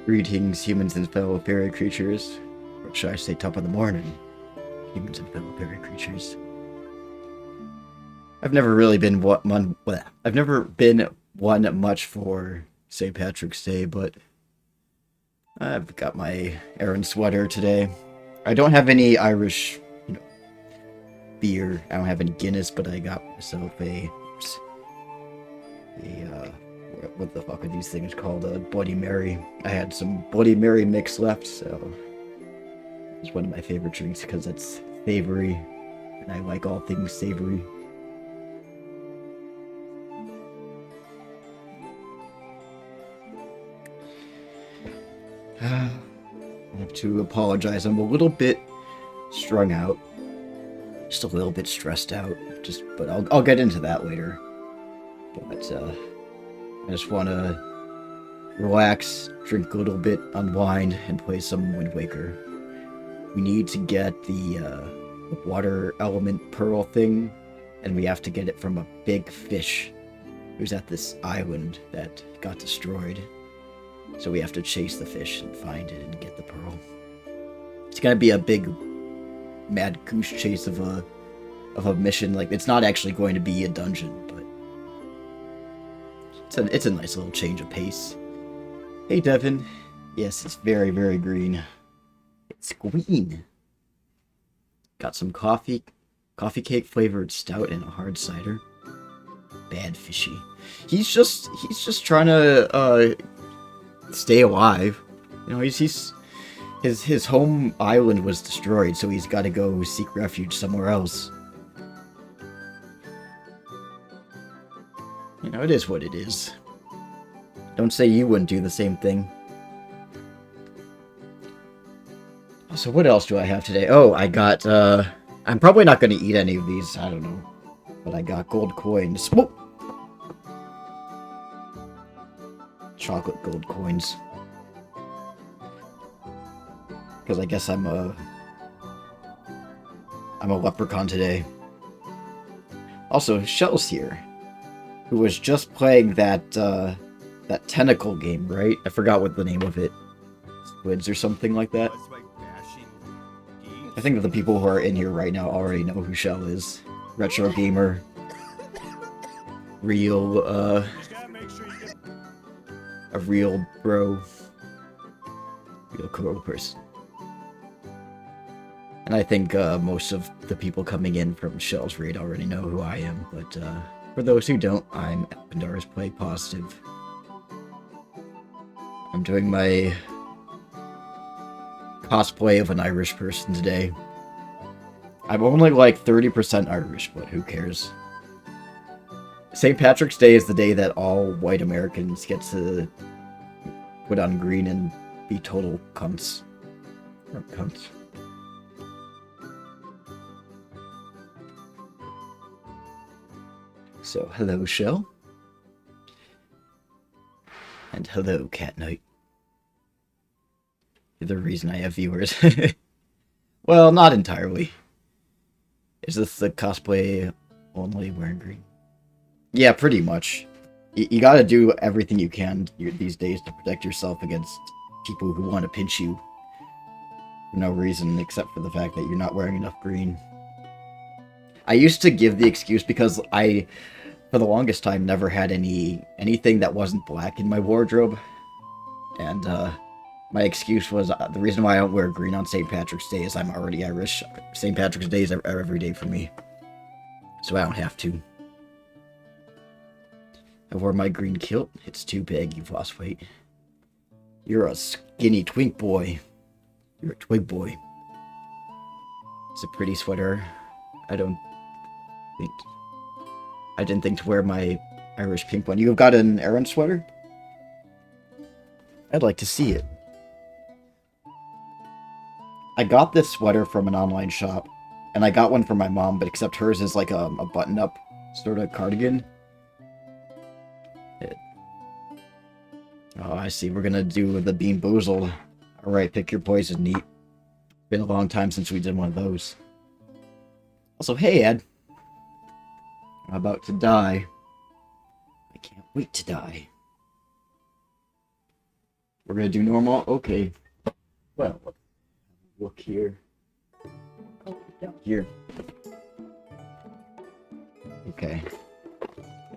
Greetings, humans and fellow fairy creatures. Or should I say top of the morning? Humans and fellow fairy creatures. I've never really been I've never been one much for St. Patrick's Day, but I've got my Aaron sweater today. I don't have any Irish, beer. I don't have any Guinness, but I got myself what the fuck are these things called? A Bloody Mary. I had some Bloody Mary mix left, so it's one of my favorite drinks because it's savory, and I like all things savory. I have to apologize. I'm a little bit strung out, just a little bit stressed out. But I'll get into that later. But I just want to relax, drink a little bit, unwind, and play some Wind Waker. We need to get the water element pearl thing, and we have to get it from a big fish who's at this island that got destroyed. So we have to chase the fish and find it and get the pearl. It's gonna be a big mad goose chase of a mission. Like, it's not actually going to be a dungeon, but it's a nice little change of pace. Hey, Devin. Yes, it's very, very green. It's green. Got some coffee cake flavored stout and a hard cider. Bad fishy. He's just trying to stay alive. His home island was destroyed, so he's got to go seek refuge somewhere else. It is what it is. Don't say you wouldn't do the same thing. So what else do I have today? Oh, I got, I'm probably not going to eat any of these, I don't know. But I got gold coins. Whoop! Chocolate gold coins. Because I guess I'm a leprechaun today. Also, Shell's here, who was just playing that tentacle game, right? I forgot what the name of it. Squids or something like that. I think that the people who are in here right now already know who Shell is. Retro gamer. Real, a real bro. Real cool person. And I think most of the people coming in from Shell's raid already know who I am, but for those who don't, I'm Pandora's Play Positive. I'm doing my cosplay of an Irish person today. I'm only like 30% Irish, but who cares? St. Patrick's Day is the day that all white Americans get to put on green and be total cunts. Or cunts. So, hello, Shell. And hello, Cat Knight. You're the reason I have viewers. Well, not entirely. Is this the cosplay only wearing green? Yeah, pretty much. You gotta do everything you can these days to protect yourself against people who want to pinch you for no reason except for the fact that you're not wearing enough green. I used to give the excuse because I, for the longest time, never had anything that wasn't black in my wardrobe. And my excuse was the reason why I don't wear green on St. Patrick's Day is I'm already Irish. St. Patrick's Day is every day for me. So I don't have to. I wore my green kilt. It's too big, you've lost weight. You're a skinny twink boy. You're a twig boy. It's a pretty sweater. I didn't think to wear my Irish pink one. You've got an Aaron sweater? I'd like to see it. I got this sweater from an online shop, and I got one for my mom, but except hers is like a button-up sort of cardigan. Oh, I see. We're gonna do the Bean Boozled. Alright, pick your poison, neat. Been a long time since we did one of those. Also, hey, Ed. I'm about to die. I can't wait to die. We're gonna do normal? Okay. Well, look here. Oh, down here. Okay.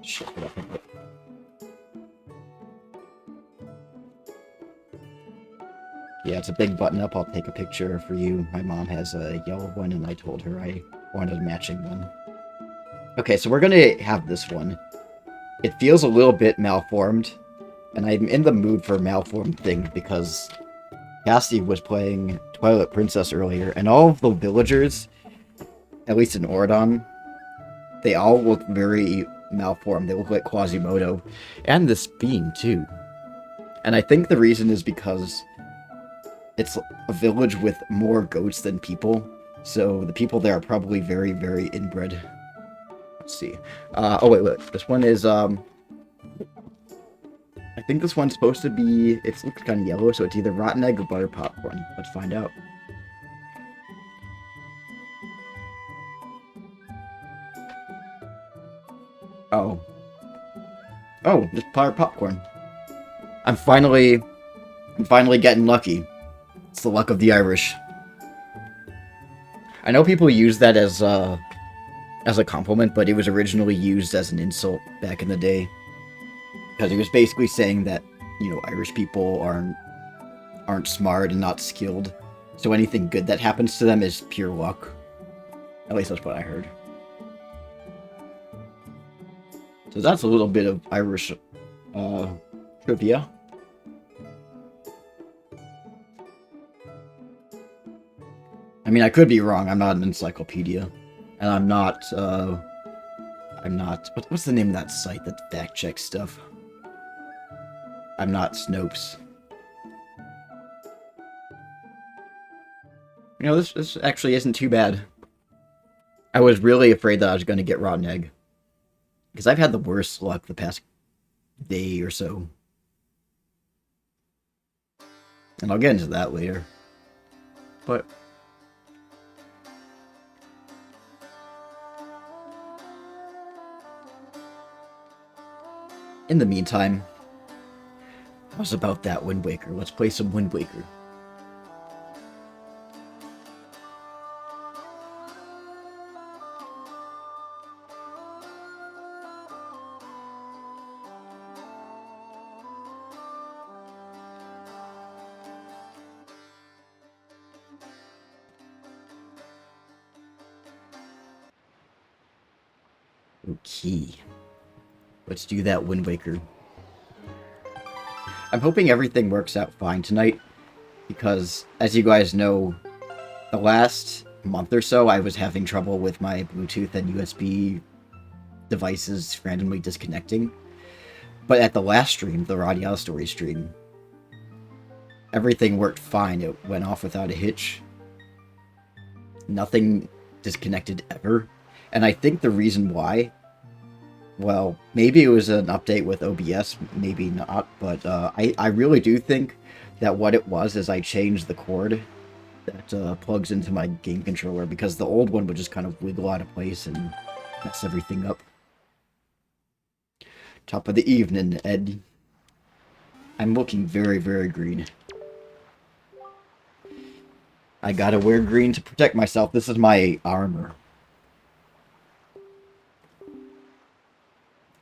Shift it up a bit. Yeah, it's a big button up. I'll take a picture for you. My mom has a yellow one, and I told her I wanted a matching one. Okay, so we're gonna have this one. It feels a little bit malformed, and I'm in the mood for a malformed thing because Cassie was playing Twilight Princess earlier, and all of the villagers, at least in Oridon, they all look very malformed. They look like Quasimodo. And this bean, too. And I think the reason is because it's a village with more goats than people, so the people there are probably very, very inbred. Let's see. Oh, wait. This one is, I think this one's supposed to be... It looks kind of yellow, so it's either rotten egg or butter popcorn. Let's find out. Oh. Oh, just butter popcorn. I'm finally getting lucky. It's the luck of the Irish. I know people use that as a compliment, but it was originally used as an insult back in the day. Because it was basically saying that, you know, Irish people aren't smart and not skilled. So anything good that happens to them is pure luck. At least that's what I heard. So that's a little bit of Irish trivia. I mean, I could be wrong. I'm not an encyclopedia. And I'm not, what's the name of that site that fact checks stuff? I'm not Snopes. You know, this actually isn't too bad. I was really afraid that I was going to get rotten egg. Because I've had the worst luck the past day or so. And I'll get into that later. But... in the meantime, how's about that Wind Waker? Let's play some Wind Waker. Okay. Let's do that Wind Waker. I'm hoping everything works out fine tonight, because, as you guys know, the last month or so I was having trouble with my Bluetooth and USB devices randomly disconnecting. But at the last stream, the Radial Story stream, everything worked fine. It went off without a hitch. Nothing disconnected ever. And I think the reason why... well, maybe it was an update with OBS, maybe not, but I really do think that what it was is I changed the cord that plugs into my game controller, because the old one would just kind of wiggle out of place and mess everything up. Top of the evening, Ed. I'm looking very, very green. I gotta wear green to protect myself. This is my armor.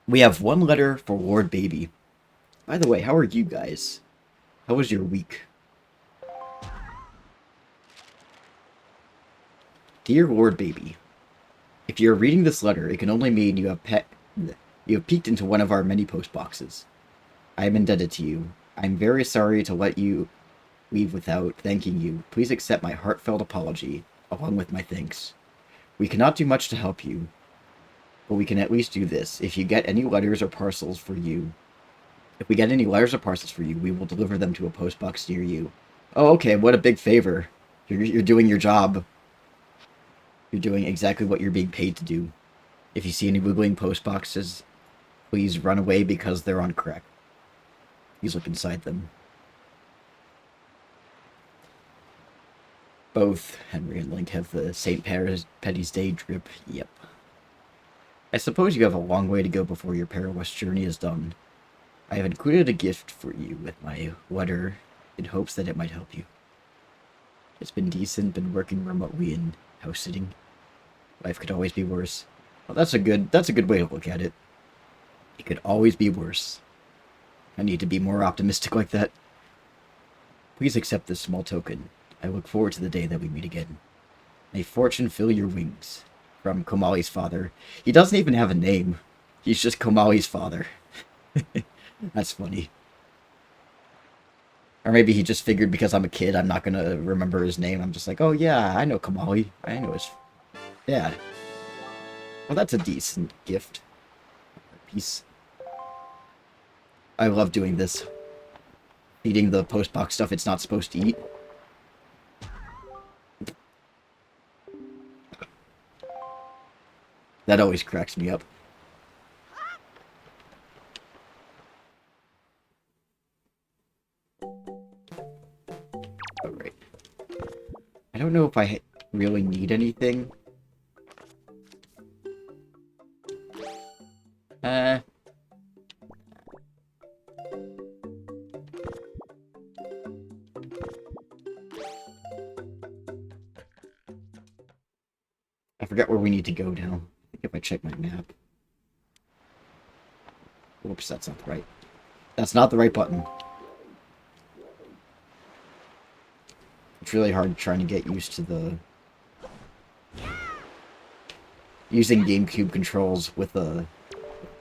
We have one letter for Lord Baby. By the way, how are you guys? How was your week? Dear Lord Baby, if you're reading this letter, it can only mean you have peeked into one of our many post boxes. I am indebted to you. I'm very sorry to let you leave without thanking you. Please accept my heartfelt apology, along with my thanks. We cannot do much to help you, but we can at least do this. If we get any letters or parcels for you, we will deliver them to a post box near you. Oh, okay, what a big favor. You're doing your job. You're doing exactly what you're being paid to do. If you see any wiggling post boxes, please run away because they're on crack. Please look inside them. Both Henry and Link have the St. Patty's Day drip. Yep. I suppose you have a long way to go before your perilous journey is done. I have included a gift for you with my letter in hopes that it might help you. It's been decent, been working remotely and house sitting. Life could always be worse. Well, that's a good way to look at it. It could always be worse. I need to be more optimistic like that. Please accept this small token. I look forward to the day that we meet again. May fortune fill your wings. From Komali's father. He doesn't even have a name. He's just Komali's father. That's funny. Or maybe he just figured because I'm a kid, I'm not gonna remember his name. I'm just like, oh yeah, I know Komali. I know his dad. Well, that's a decent gift. Peace. I love doing this. Eating the postbox stuff it's not supposed to eat. That always cracks me up. Alright. I don't know if I really need anything. I forget where we need to go now. I think if I check my map. Whoops, that's not the right. That's not the right button. It's really hard trying to get used to the... using GameCube controls with a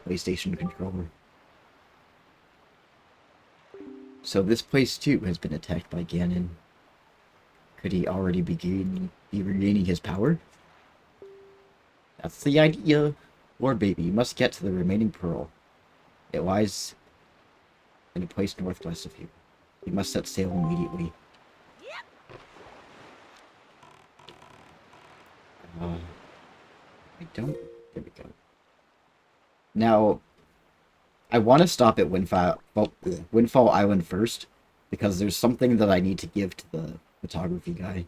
PlayStation controller. So this place too has been attacked by Ganon. Could he already be regaining his power? That's the idea. Lord baby, you must get to the remaining pearl. It lies in a place northwest of here. You must set sail immediately. I don't... There we go. Now, I want to stop at Windfall Island first, because there's something that I need to give to the photography guy.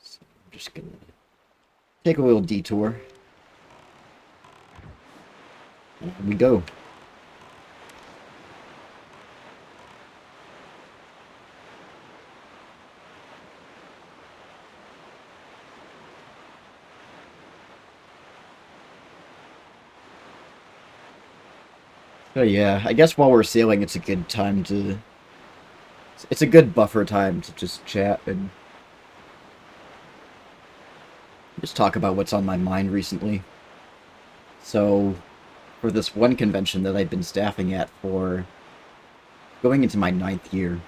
So I'm just gonna take a little detour. And here we go. So yeah, I guess while we're sailing, it's a good time to... It's a good buffer time to just chat and... just talk about what's on my mind recently. So, for this one convention that I've been staffing at for... going into my 9th year.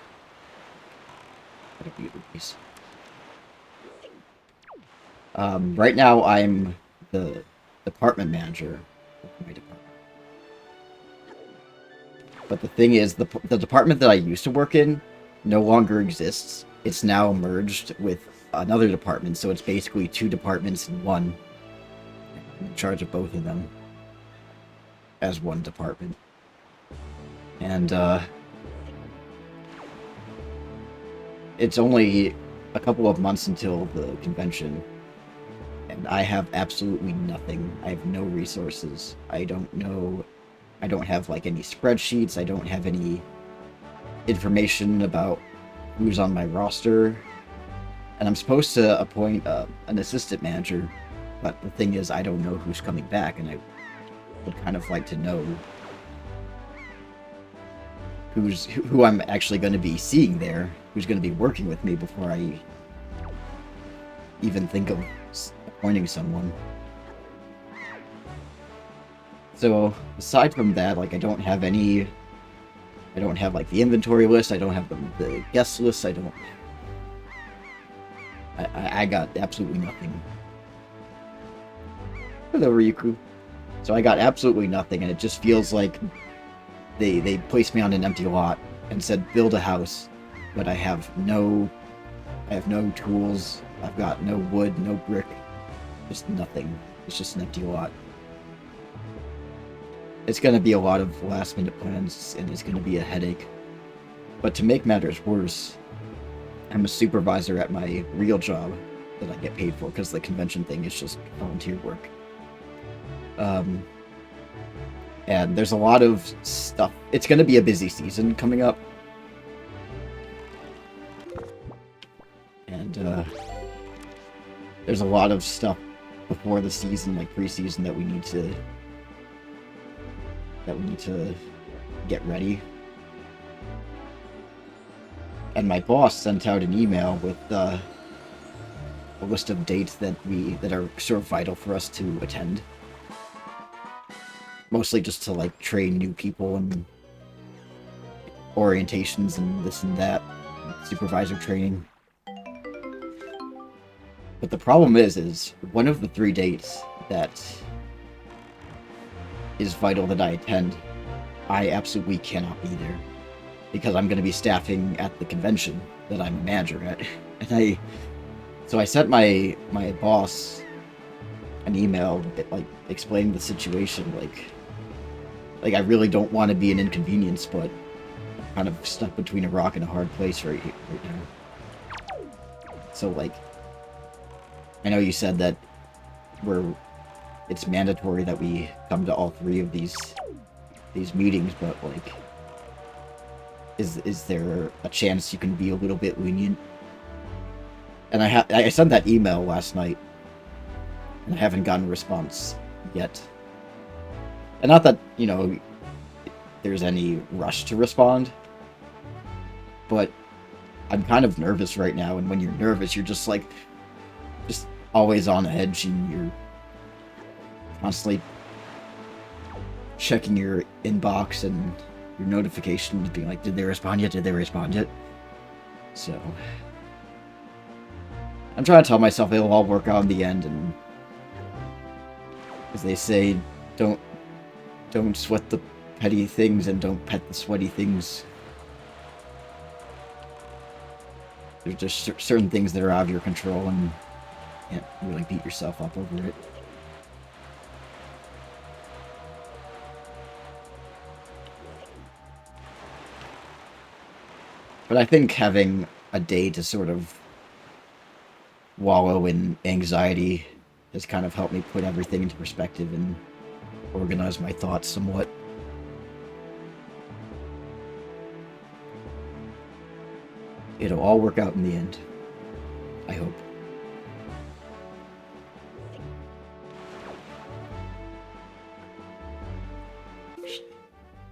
What a beautiful piece. Right now, I'm the department manager of my department. But the thing is, the department that I used to work in no longer exists. It's now merged with another department, so it's basically 2 departments in one. I'm in charge of both of them as one department. And, it's only a couple of months until the convention, and I have absolutely nothing. I have no resources. I don't have, like, any spreadsheets. I don't have any information about who's on my roster. And I'm supposed to appoint an assistant manager, but the thing is, I don't know who's coming back, and I would kind of like to know who I'm actually going to be seeing there, who's going to be working with me before I even think of appointing someone. So, aside from that, like, I don't have, like, the inventory list, I don't have the guest list, I got absolutely nothing. Hello, Ryuku. So I got absolutely nothing, and it just feels like they placed me on an empty lot and said, build a house, but I have no tools, I've got no wood, no brick, just nothing. It's just an empty lot. It's going to be a lot of last-minute plans, and it's going to be a headache. But to make matters worse, I'm a supervisor at my real job that I get paid for, because the convention thing is just volunteer work. And there's a lot of stuff. It's going to be a busy season coming up. And there's a lot of stuff before the season, like preseason, that we need to get ready. And my boss sent out an email with a list of dates that are sort of vital for us to attend. Mostly just to like train new people and orientations and this and that, supervisor training. But the problem is one of the 3 dates that is vital that I attend, I absolutely cannot be there because I'm going to be staffing at the convention that I'm a manager at. And so I sent my boss an email like explaining the situation, like I really don't want to be an inconvenience, but I'm kind of stuck between a rock and a hard place right now. So like, I know you said that it's mandatory that we come to all 3 of these meetings, but like, is there a chance you can be a little bit lenient? And I sent that email last night, and I haven't gotten a response yet. And not that, you know, there's any rush to respond, but I'm kind of nervous right now, and when you're nervous, you're just always on edge, and you're constantly checking your inbox and your notifications, being like, did they respond yet? Did they respond yet? So I'm trying to tell myself it'll all work out in the end, and as they say, don't sweat the petty things and don't pet the sweaty things. There's just certain things that are out of your control, and you can't really beat yourself up over it. But I think having a day to sort of wallow in anxiety has kind of helped me put everything into perspective and organize my thoughts somewhat. It'll all work out in the end. I hope.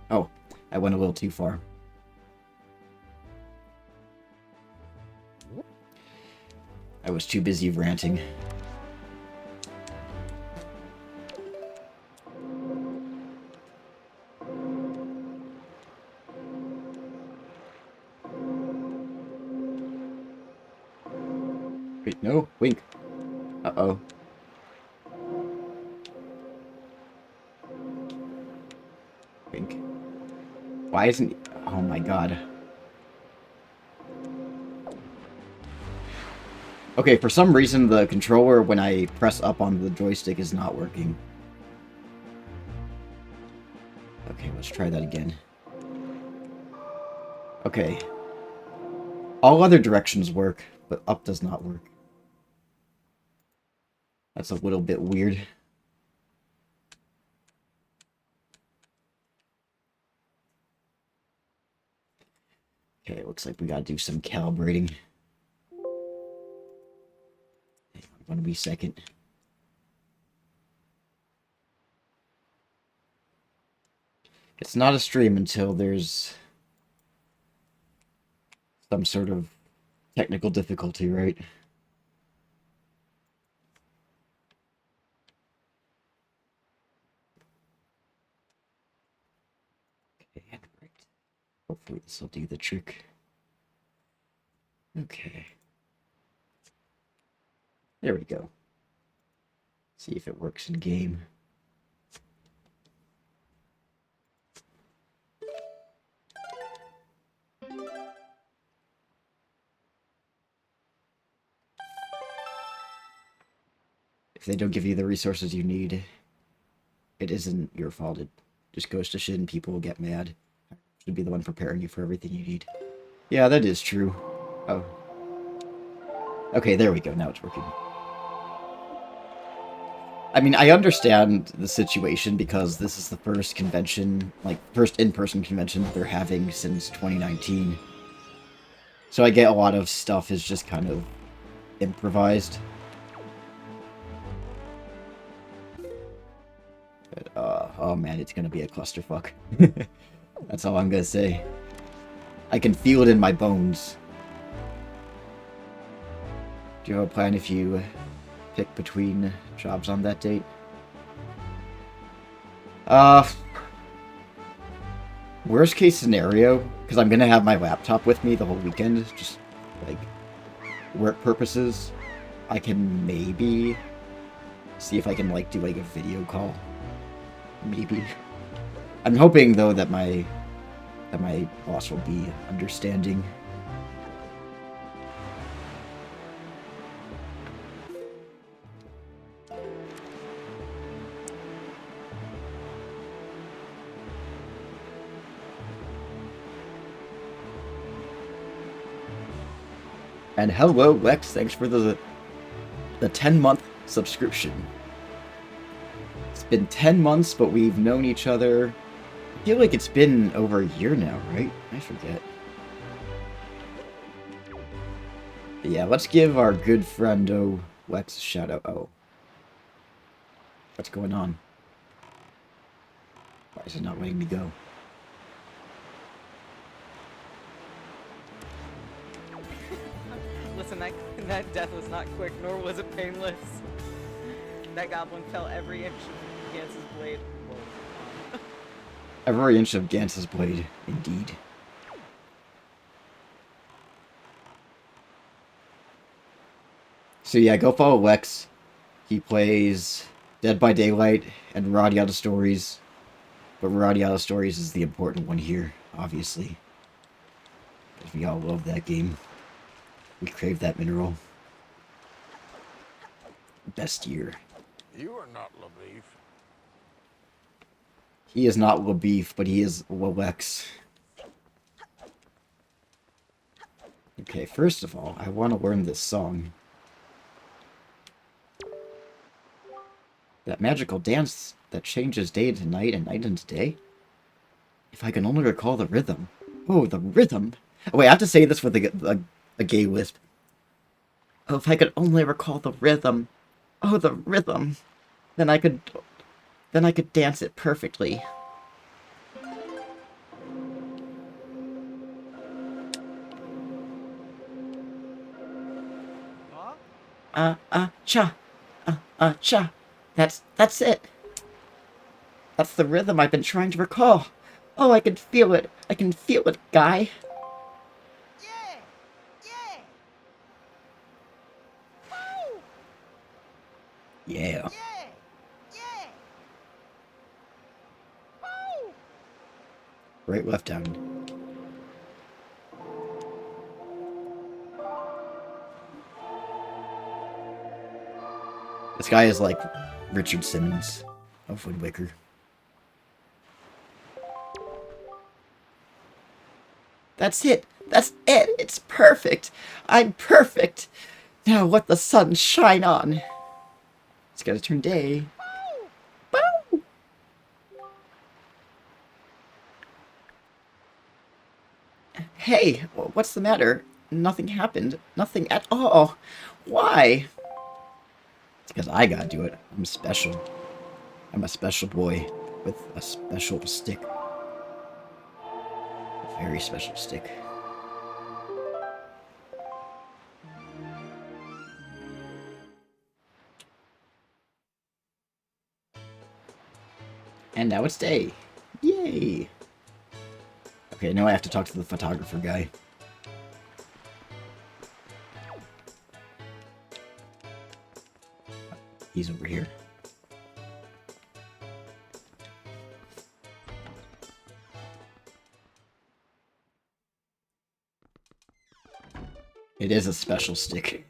Oh, I went a little too far. I was too busy ranting. Wait, no, wink. Uh-oh. Wink. Why isn't... Oh my god. Okay, for some reason the controller, when I press up on the joystick, is not working. Okay, let's try that again. Okay. All other directions work, but up does not work. That's a little bit weird. Okay, it looks like we gotta do some calibrating. Hang on 1 wee second. It's not a stream until there's some sort of technical difficulty, right? Okay, right. Hopefully this will do the trick. Okay. There we go. See if it works in game. If they don't give you the resources you need, it isn't your fault. It just goes to shit and people will get mad. I should be the one preparing you for everything you need. Yeah, that is true. Oh. Okay, there we go. Now it's working. I mean, I understand the situation because this is the first convention, like, first in-person convention they're having since 2019. So I get a lot of stuff is just kind of improvised. But, oh man, it's gonna be a clusterfuck. That's all I'm gonna say. I can feel it in my bones. Do you have a plan if you pick between jobs on that date? Worst case scenario, because I'm gonna have my laptop with me the whole weekend, just, like, work purposes, I can maybe see if I can, like, do, like, a video call. Maybe. I'm hoping, though, that my boss will be understanding. And hello, Lex, thanks for the 10-month subscription. It's been 10 months, but we've known each other. I feel like it's been over a year now, right? I forget. But yeah, let's give our good friend Lex a shout out. Oh. What's going on? Why is it not letting me go? Listen, that death was not quick, nor was it painless. That goblin fell every inch of Gans's blade. Every inch of Gans's blade, indeed. So yeah, go follow Lex. He plays Dead by Daylight and Radiata Stories. But Radiata Stories is the important one here, obviously. Because we all love that game. We crave that mineral. Best year. You are not LaBeef. He is not LaBeef, but he is Lex. Okay, first of all, I want to learn this song. That magical dance that changes day into night and night into day? If I can only recall the rhythm. Oh, the rhythm! Oh, wait, I have to say this with a gay lisp. Oh, if I could only recall the rhythm. Oh, the rhythm. Then I could dance it perfectly. Cha. Cha. That's it. That's the rhythm I've been trying to recall. Oh, I can feel it. I can feel it, guy. Yeah! Yeah! Woo! Yeah. Yeah! Yeah! Woo! Right, left, down. This guy is like Richard Simmons of Wind Waker. That's it! That's it! It's perfect! I'm perfect! Now let the sun shine on! It's gotta turn day. Bow! Hey, what's the matter? Nothing happened. Nothing at all. Why? It's because I gotta do it. I'm special. I'm a special boy with a special stick. A very special stick. And now it's day. Yay! Okay, now I have to talk to the photographer guy. He's over here. It is a special stick.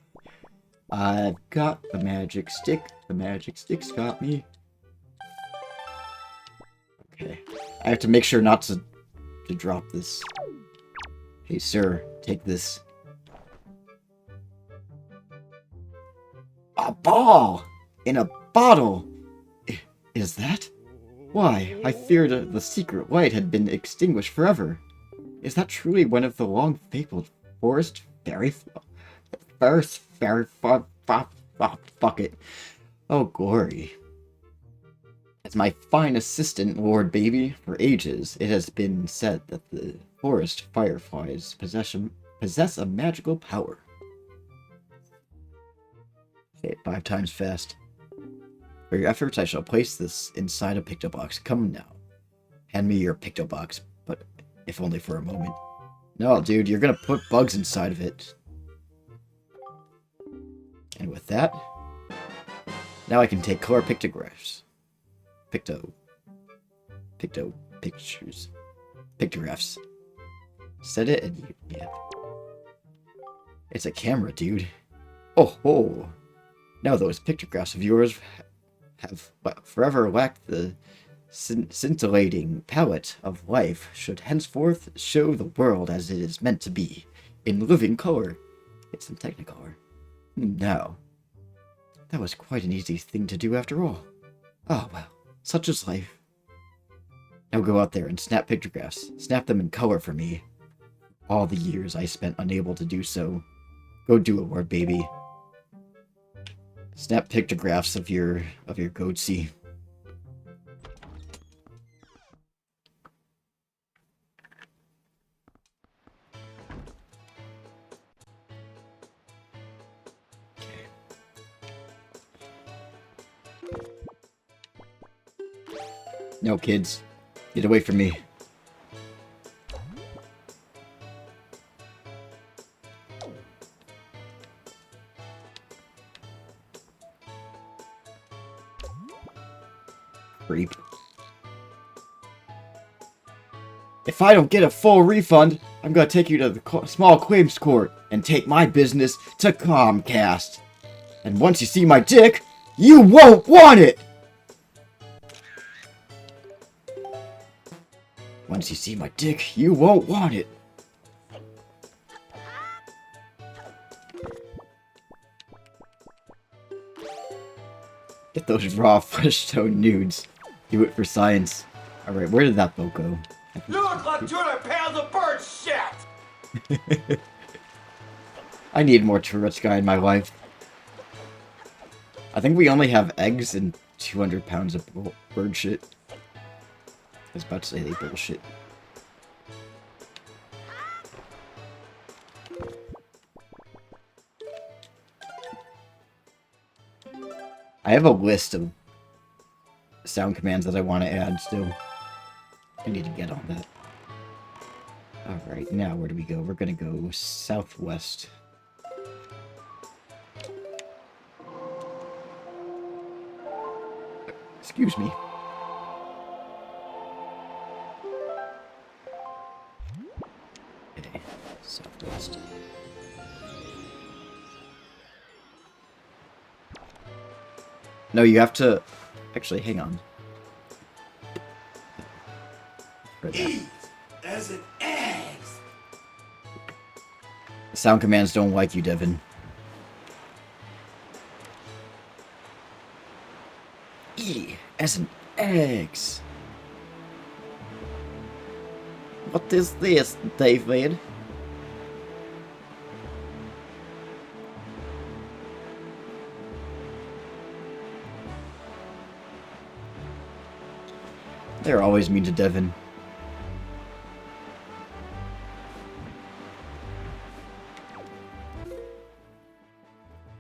I've got the magic stick. The magic stick's got me. Okay. I have to make sure not to drop this. Hey, sir, take this. A ball! In a bottle! is that? Why, I feared the secret light had been extinguished forever. Is that truly one of the long-fabled forest fairy... First fairy... Fuck it. Oh, glory. As my fine assistant, Lord Baby, for ages, it has been said that the forest fireflies possess a magical power. Okay, 5 times fast. For your efforts, I shall place this inside a picto box. Come now. Hand me your picto box, but if only for a moment. No, dude, you're gonna put bugs inside of it. And with that, now I can take color pictographs. Pictures. Pictographs. Set it and yeah. It's a camera, dude. Oh ho! Now those pictographs of yours have forever lacked the scintillating palette of life, should henceforth show the world as it is meant to be, in living color. It's in Technicolor. Now, that was quite an easy thing to do after all. Oh well, such is life. Now go out there and snap pictographs. Snap them in color for me. All the years I spent unable to do so. Go do it, Lord Baby. Snap pictographs of your goatsy. No, kids. Get away from me. Creep. If I don't get a full refund, I'm gonna take you to the small claims court and take my business to Comcast. And once you see my dick, you won't want it! Once you see my dick, you won't want it. Get those raw flesh tone nudes. Do it for science. Alright, where did that boat go? You look like 200 pounds of bird shit! I need more tourist guy in my life. I think we only have eggs and 200 pounds of bird shit. I was about to say they bullshit. I have a list of sound commands that I want to add still. I need to get on that. Alright, now where do we go? We're gonna go southwest. Excuse me. Okay, southwest. No, you have to... Actually, hang on. E as in eggs. Sound commands don't like you, Devin. E as in eggs. What is this, David? They're always mean to Devin.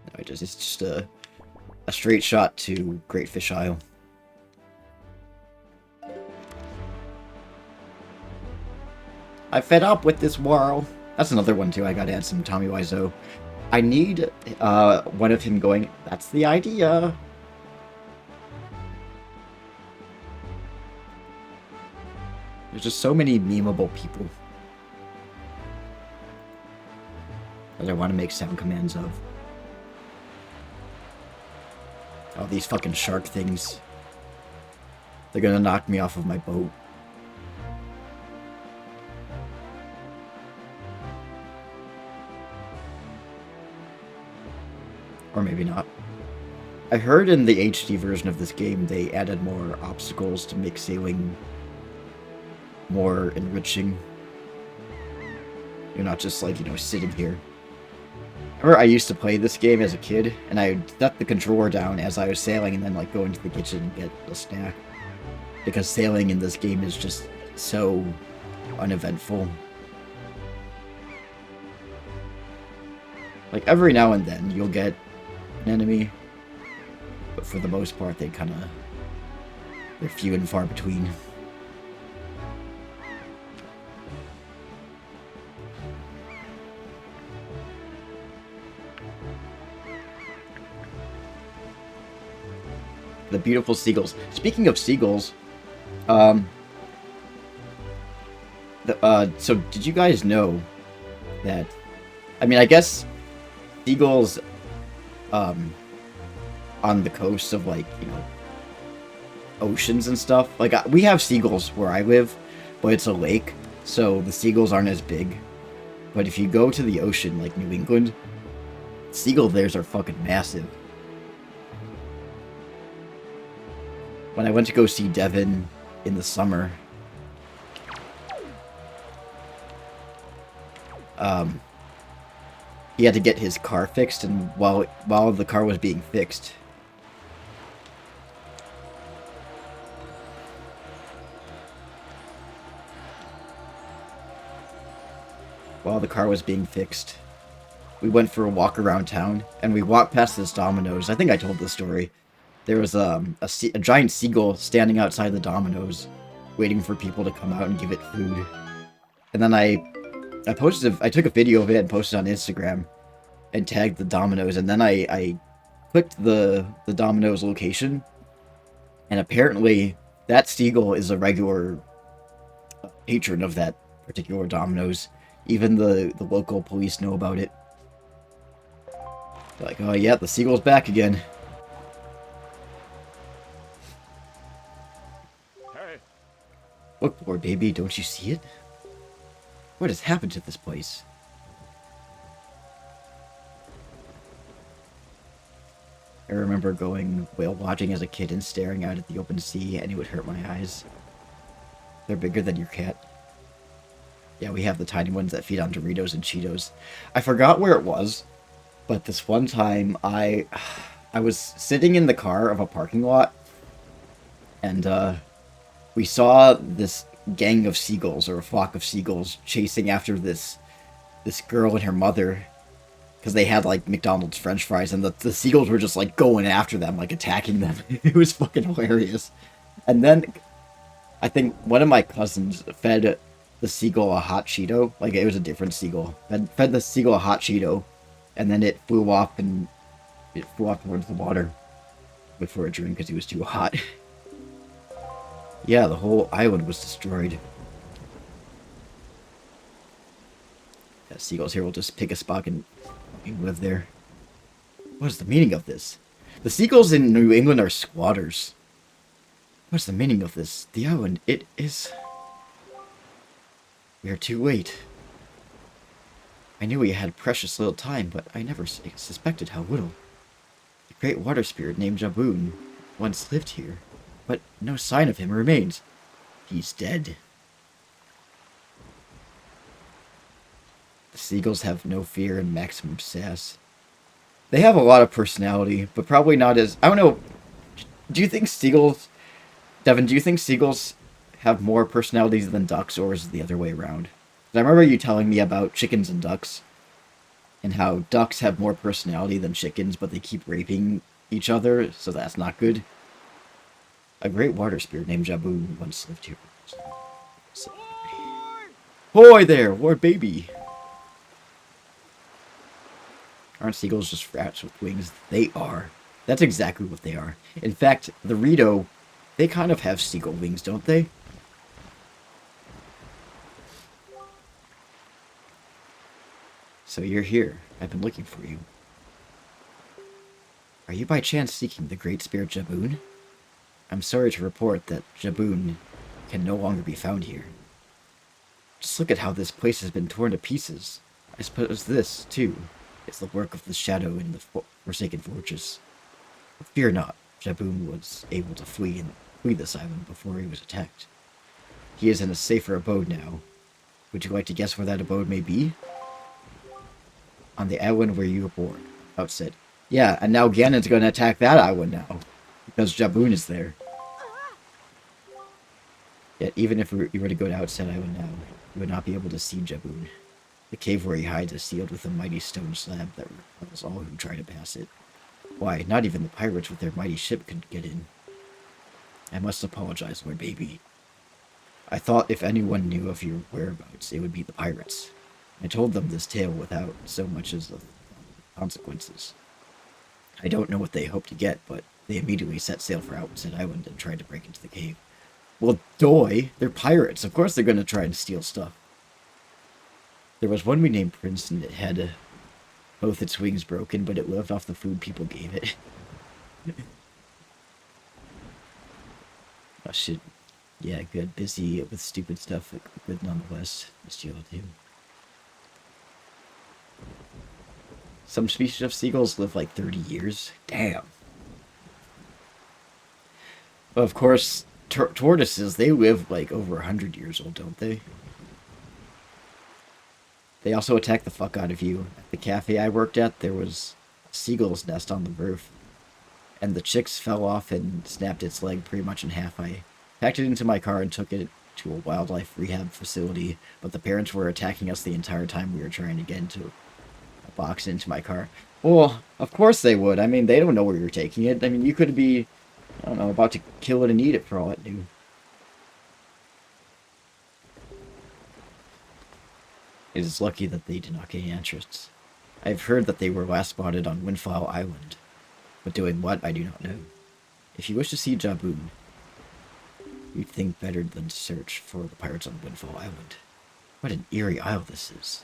No, it's just a straight shot to Great Fish Isle. I fed up with this world. That's another one too. I gotta add some Tommy Wiseau. I need one of him going, that's the idea. There's just so many memeable people that I want to make sound commands of. Oh, these fucking shark things. They're gonna knock me off of my boat. Or maybe not. I heard in the HD version of this game they added more obstacles to make sailing more enriching. You're not just like, sitting here. I remember I used to play this game as a kid, and I would set the controller down as I was sailing and then like go into the kitchen and get a snack. Because sailing in this game is just so uneventful. Like every now and then you'll get an enemy, but for the most part they're few and far between. The beautiful seagulls. Speaking of seagulls, so did you guys know that, I mean, I guess seagulls, on the coast of, like, oceans and stuff, like, we have seagulls where I live, but it's a lake, so the seagulls aren't as big. But if you go to the ocean, like New England, seagull theirs are fucking massive. When I went to go see Devin in the summer, he had to get his car fixed, and while the car was being fixed, we went for a walk around town, and we walked past this Domino's. I think I told this story. There was a giant seagull standing outside the Domino's, waiting for people to come out and give it food. And then I took a video of it and posted on Instagram, and tagged the Domino's. And then I clicked the Domino's location, and apparently that seagull is a regular patron of that particular Domino's. Even the local police know about it. They're like, oh yeah, the seagull's back again. Look, poor baby, don't you see it? What has happened to this place? I remember going whale watching as a kid and staring out at the open sea, and it would hurt my eyes. They're bigger than your cat. Yeah, we have the tiny ones that feed on Doritos and Cheetos. I forgot where it was, but this one time I was sitting in the car of a parking lot, and we saw this gang of seagulls, or a flock of seagulls, chasing after this girl and her mother, because they had, like, McDonald's French fries, and the seagulls were just, like, going after them, like, attacking them. It was fucking hilarious. And then, I think one of my cousins fed the seagull a hot Cheeto. Like, it was a different seagull. Fed the seagull a hot Cheeto, and then it flew off towards the water. Went for a drink because it was too hot. Yeah, the whole island was destroyed. Yeah, seagulls here will just pick a spot and live there. What is the meaning of this? The seagulls in New England are squatters. What's the meaning of this? The island, it is... We are too late. I knew we had precious little time, but I never suspected how little. The great water spirit named Jaboon once lived here, but no sign of him remains. He's dead. The seagulls have no fear and maximum sass. They have a lot of personality, but probably not as... I don't know. Do you think seagulls... Devin, do you think seagulls have more personalities than ducks, or is it the other way around? I remember you telling me about chickens and ducks, and how ducks have more personality than chickens, but they keep raping each other, so that's not good. A great water spirit named Jaboon once lived here. Hoy there, Lord Baby! Aren't seagulls just rats with wings? They are. That's exactly what they are. In fact, the Rito, they kind of have seagull wings, don't they? So you're here. I've been looking for you. Are you by chance seeking the great spirit Jaboon? I'm sorry to report that Jaboon can no longer be found here. Just look at how this place has been torn to pieces. I suppose this, too, is the work of the shadow in the Forsaken Fortress. Fear not, Jaboon was able to flee this island before he was attacked. He is in a safer abode now. Would you like to guess where that abode may be? On the island where you were born, Out said. Yeah, and now Ganon's gonna attack that island now. Because Jaboon is there. Yet, even if you were to go to Outset Island now, you would not be able to see Jaboon. The cave where he hides is sealed with a mighty stone slab that repels all who try to pass it. Why, not even the pirates with their mighty ship could get in. I must apologize, Lord Baby. I thought if anyone knew of your whereabouts, it would be the pirates. I told them this tale without so much as the consequences. I don't know what they hoped to get, but they immediately set sail for Outset Island and tried to break into the cave. Well, doy, they're pirates. Of course they're going to try and steal stuff. There was one we named Prince, and it had both its wings broken, but it lived off the food people gave it. Oh, shit. Yeah, good. Busy with stupid stuff, but nonetheless, steal it too. Some species of seagulls live like 30 years. Damn. But of course, tortoises, they live like over 100 years old, don't they? They also attack the fuck out of you. At the cafe I worked at, there was a seagull's nest on the roof. And the chicks fell off and snapped its leg pretty much in half. I packed it into my car and took it to a wildlife rehab facility, but the parents were attacking us the entire time we were trying to get into a box into my car. Well, of course they would. I mean, they don't know where you're taking it. I mean, you could be, I don't know, about to kill it and eat it for all it knew. It is lucky that they did not gain entrance. I have heard that they were last spotted on Windfall Island, but doing what, I do not know. If you wish to see Jaboon, you'd think better than to search for the pirates on Windfall Island. What an eerie isle this is.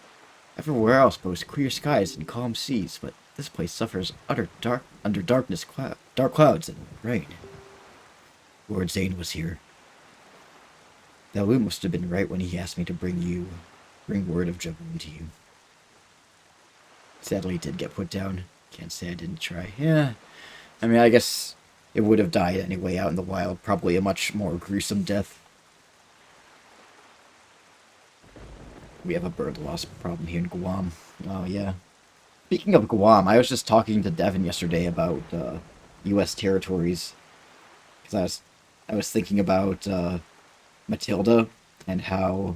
Everywhere else boasts clear skies and calm seas, but this place suffers under dark clouds and rain. Lord Zane was here. Baloo must have been right when he asked me to bring word of Jaboon to you. Sadly, it did get put down. Can't say I didn't try. Yeah, I mean, I guess it would have died anyway out in the wild. Probably a much more gruesome death. We have a bird loss problem here in Guam. Oh, yeah. Speaking of Guam, I was just talking to Devin yesterday about U.S. territories. Because I was thinking about Matilda and how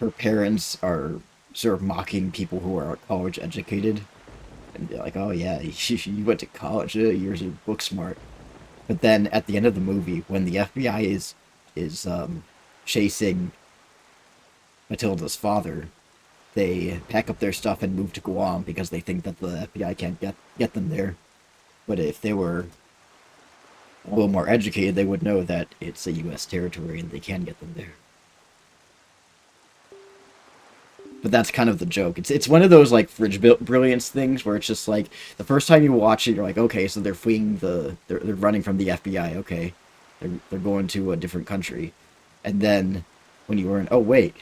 her parents are sort of mocking people who are college educated. And be like, oh yeah, you went to college, you're book smart. But then at the end of the movie, when the FBI is chasing Matilda's father, they pack up their stuff and move to Guam because they think that the FBI can't get them there. But if they were a little more educated, they would know that it's a U.S. territory and they can get them there. But that's kind of the joke. It's one of those like fridge brilliance things where it's just like the first time you watch it, you're like, okay, so they're fleeing they're running from the FBI. Okay, they're going to a different country, and then when you learn, oh wait,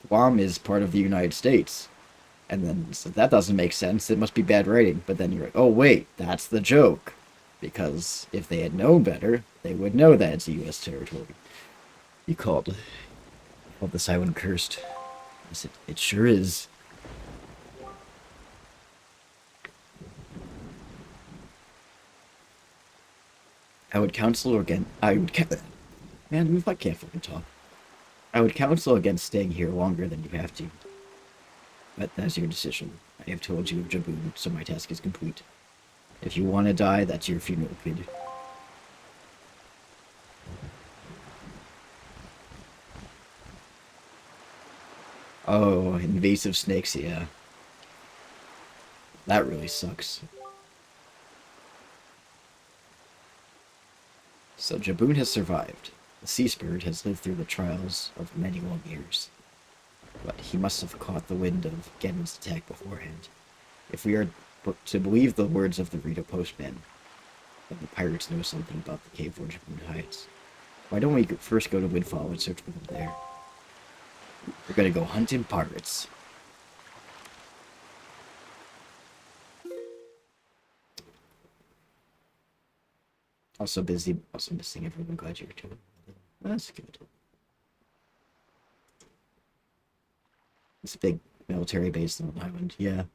Guam is part of the United States, and then so that doesn't make sense. It must be bad writing. But then you're like, oh wait, that's the joke, because if they had known better, they would know that it's a U.S. territory. You called this island cursed. Yes, it sure is. I would counsel again. Man, I can't fucking talk. I would counsel against staying here longer than you have to. But that's your decision. I have told you of Jaboon, so my task is complete. If you want to die, that's your funeral, kid. Oh, invasive snakes, yeah. That really sucks. So Jaboon has survived. The sea spirit has lived through the trials of many long years. But he must have caught the wind of Ganon's attack beforehand. If we are to believe the words of the Rito postman, then the pirates know something about the cave where Jaboon hides. Why don't we first go to Windfall and search for them there? We're gonna go hunting pirates. Also busy. Also missing everyone. Glad you're doing. That's good. It's a big military base on the island. Yeah.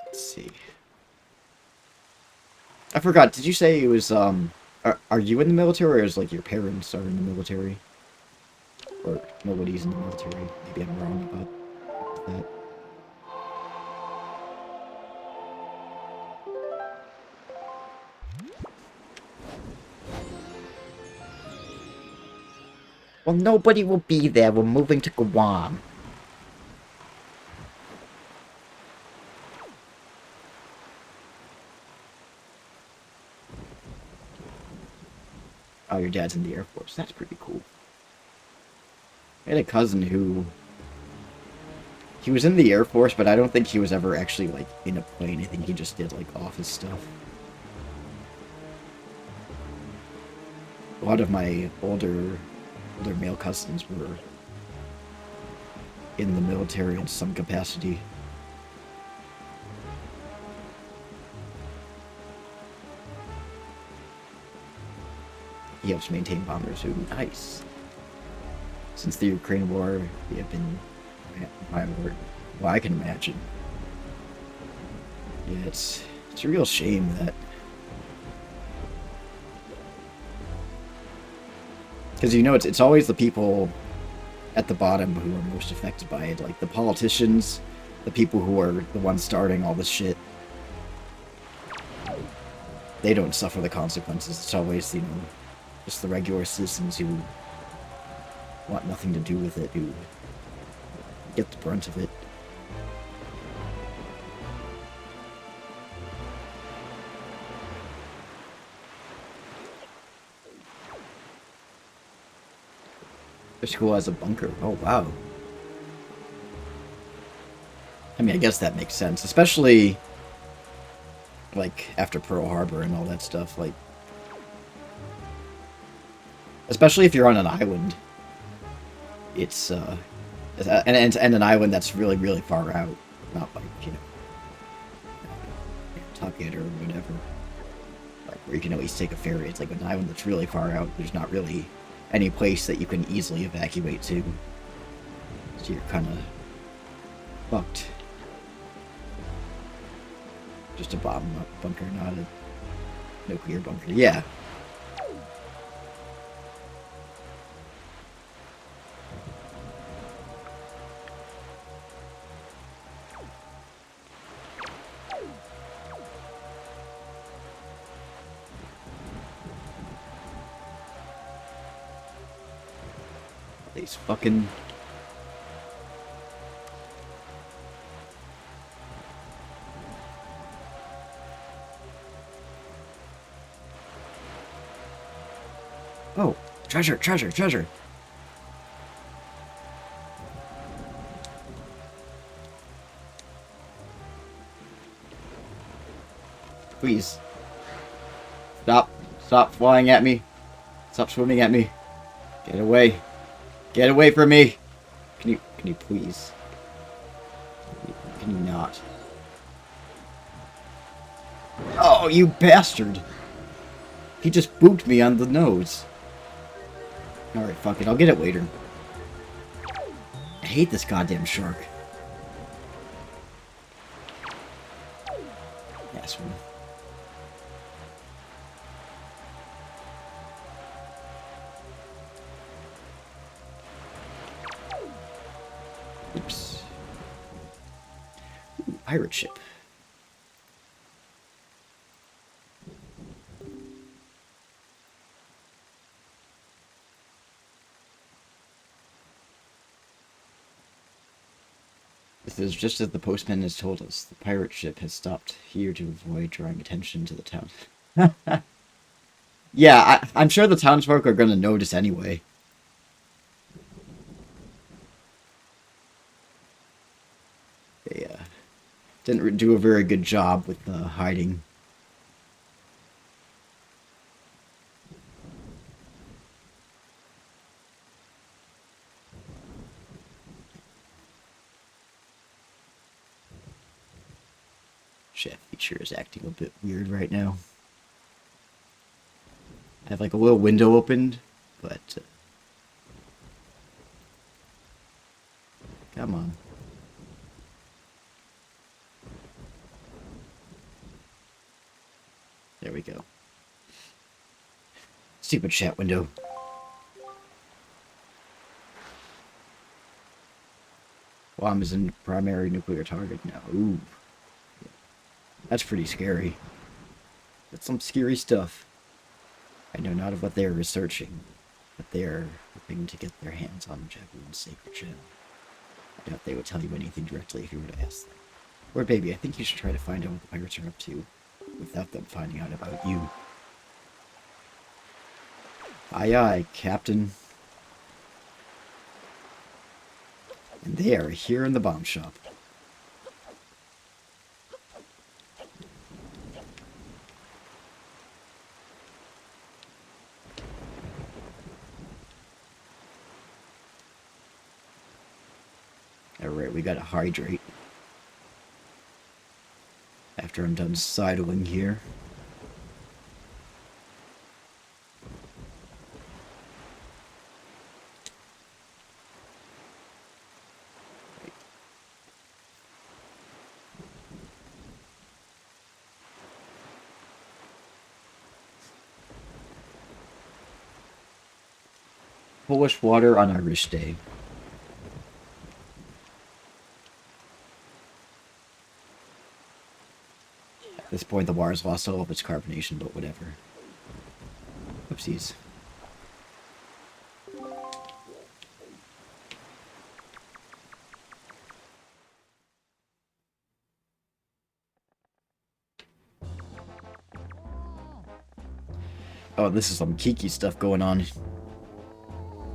Let's see. I forgot. Did you say it was Are you in the military, or is like your parents are in the military, or nobody's in the military? Maybe I'm wrong about that. Well, nobody will be there. We're moving to Guam. Oh, your dad's in the Air Force. That's pretty cool. I had a cousin who... He was in the Air Force, but I don't think he was ever actually, like, in a plane. I think he just did, like, office stuff. A lot of my older male cousins were in the military in some capacity. He helps maintain bombers. Ooh, nice. Since the Ukraine war, we have been well, I can imagine. Yeah, it's a real shame that, because you know it's always the people at the bottom who are most affected by it, like the politicians, the people who are the ones starting all this shit. They don't suffer the consequences. It's always, you know, just the regular citizens who want nothing to do with it, who get the brunt of it. Their school has a bunker. Oh, wow. I mean, I guess that makes sense. Especially, like, after Pearl Harbor and all that stuff. Like, especially if you're on an island. It's, and an island that's really, really far out. Not like, you know, Nantucket or whatever. Like, where you can at least take a ferry. It's like an island that's really far out. There's not really any place that you can easily evacuate to. So you're kind of fucked. Just a bomb bunker, not a nuclear bunker. Yeah. These fucking... Oh, treasure, treasure, treasure. Please. Stop. Stop flying at me. Stop swimming at me. Get away. Get away from me. Can you please? Can you not? Oh, you bastard. He just booped me on the nose. Alright, fuck it. I'll get it later. I hate this goddamn shark. Asshole. Oops. Ooh, pirate ship. This is just as the postman has told us. The pirate ship has stopped here to avoid drawing attention to the town. Yeah, I'm sure the townsfolk are going to notice anyway. They didn't do a very good job with hiding. Chevy temperature is acting a bit weird right now. I have like a little window opened, but come on. There we go. Stupid chat window. Guam is a primary nuclear target now. Ooh. That's pretty scary. That's some scary stuff. I know not of what they are researching, but they are hoping to get their hands on Javelyn's sacred gem. I doubt they would tell you anything directly if you were to ask them. Lord Baby, I think you should try to find out what the pirates are up to, without them finding out about you. Aye aye, Captain. And they are here in the bomb shop. Alright, we gotta hydrate. After I'm done sidling here. Polish water on Irish Day. At this point, the water's lost all of its carbonation, but whatever. Oopsies. Oh, this is some Kiki stuff going on.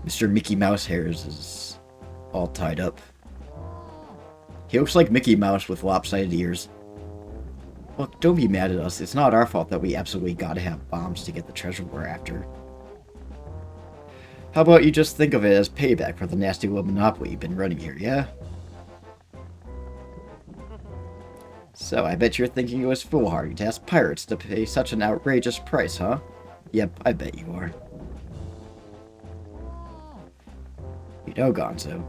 Mr. Mickey Mouse hairs is all tied up. He looks like Mickey Mouse with lopsided ears. Look, don't be mad at us. It's not our fault that we absolutely gotta have bombs to get the treasure we're after. How about you just think of it as payback for the nasty little monopoly you've been running here, yeah? So, I bet you're thinking it was foolhardy to ask pirates to pay such an outrageous price, huh? Yep, I bet you are. You know, Gonzo,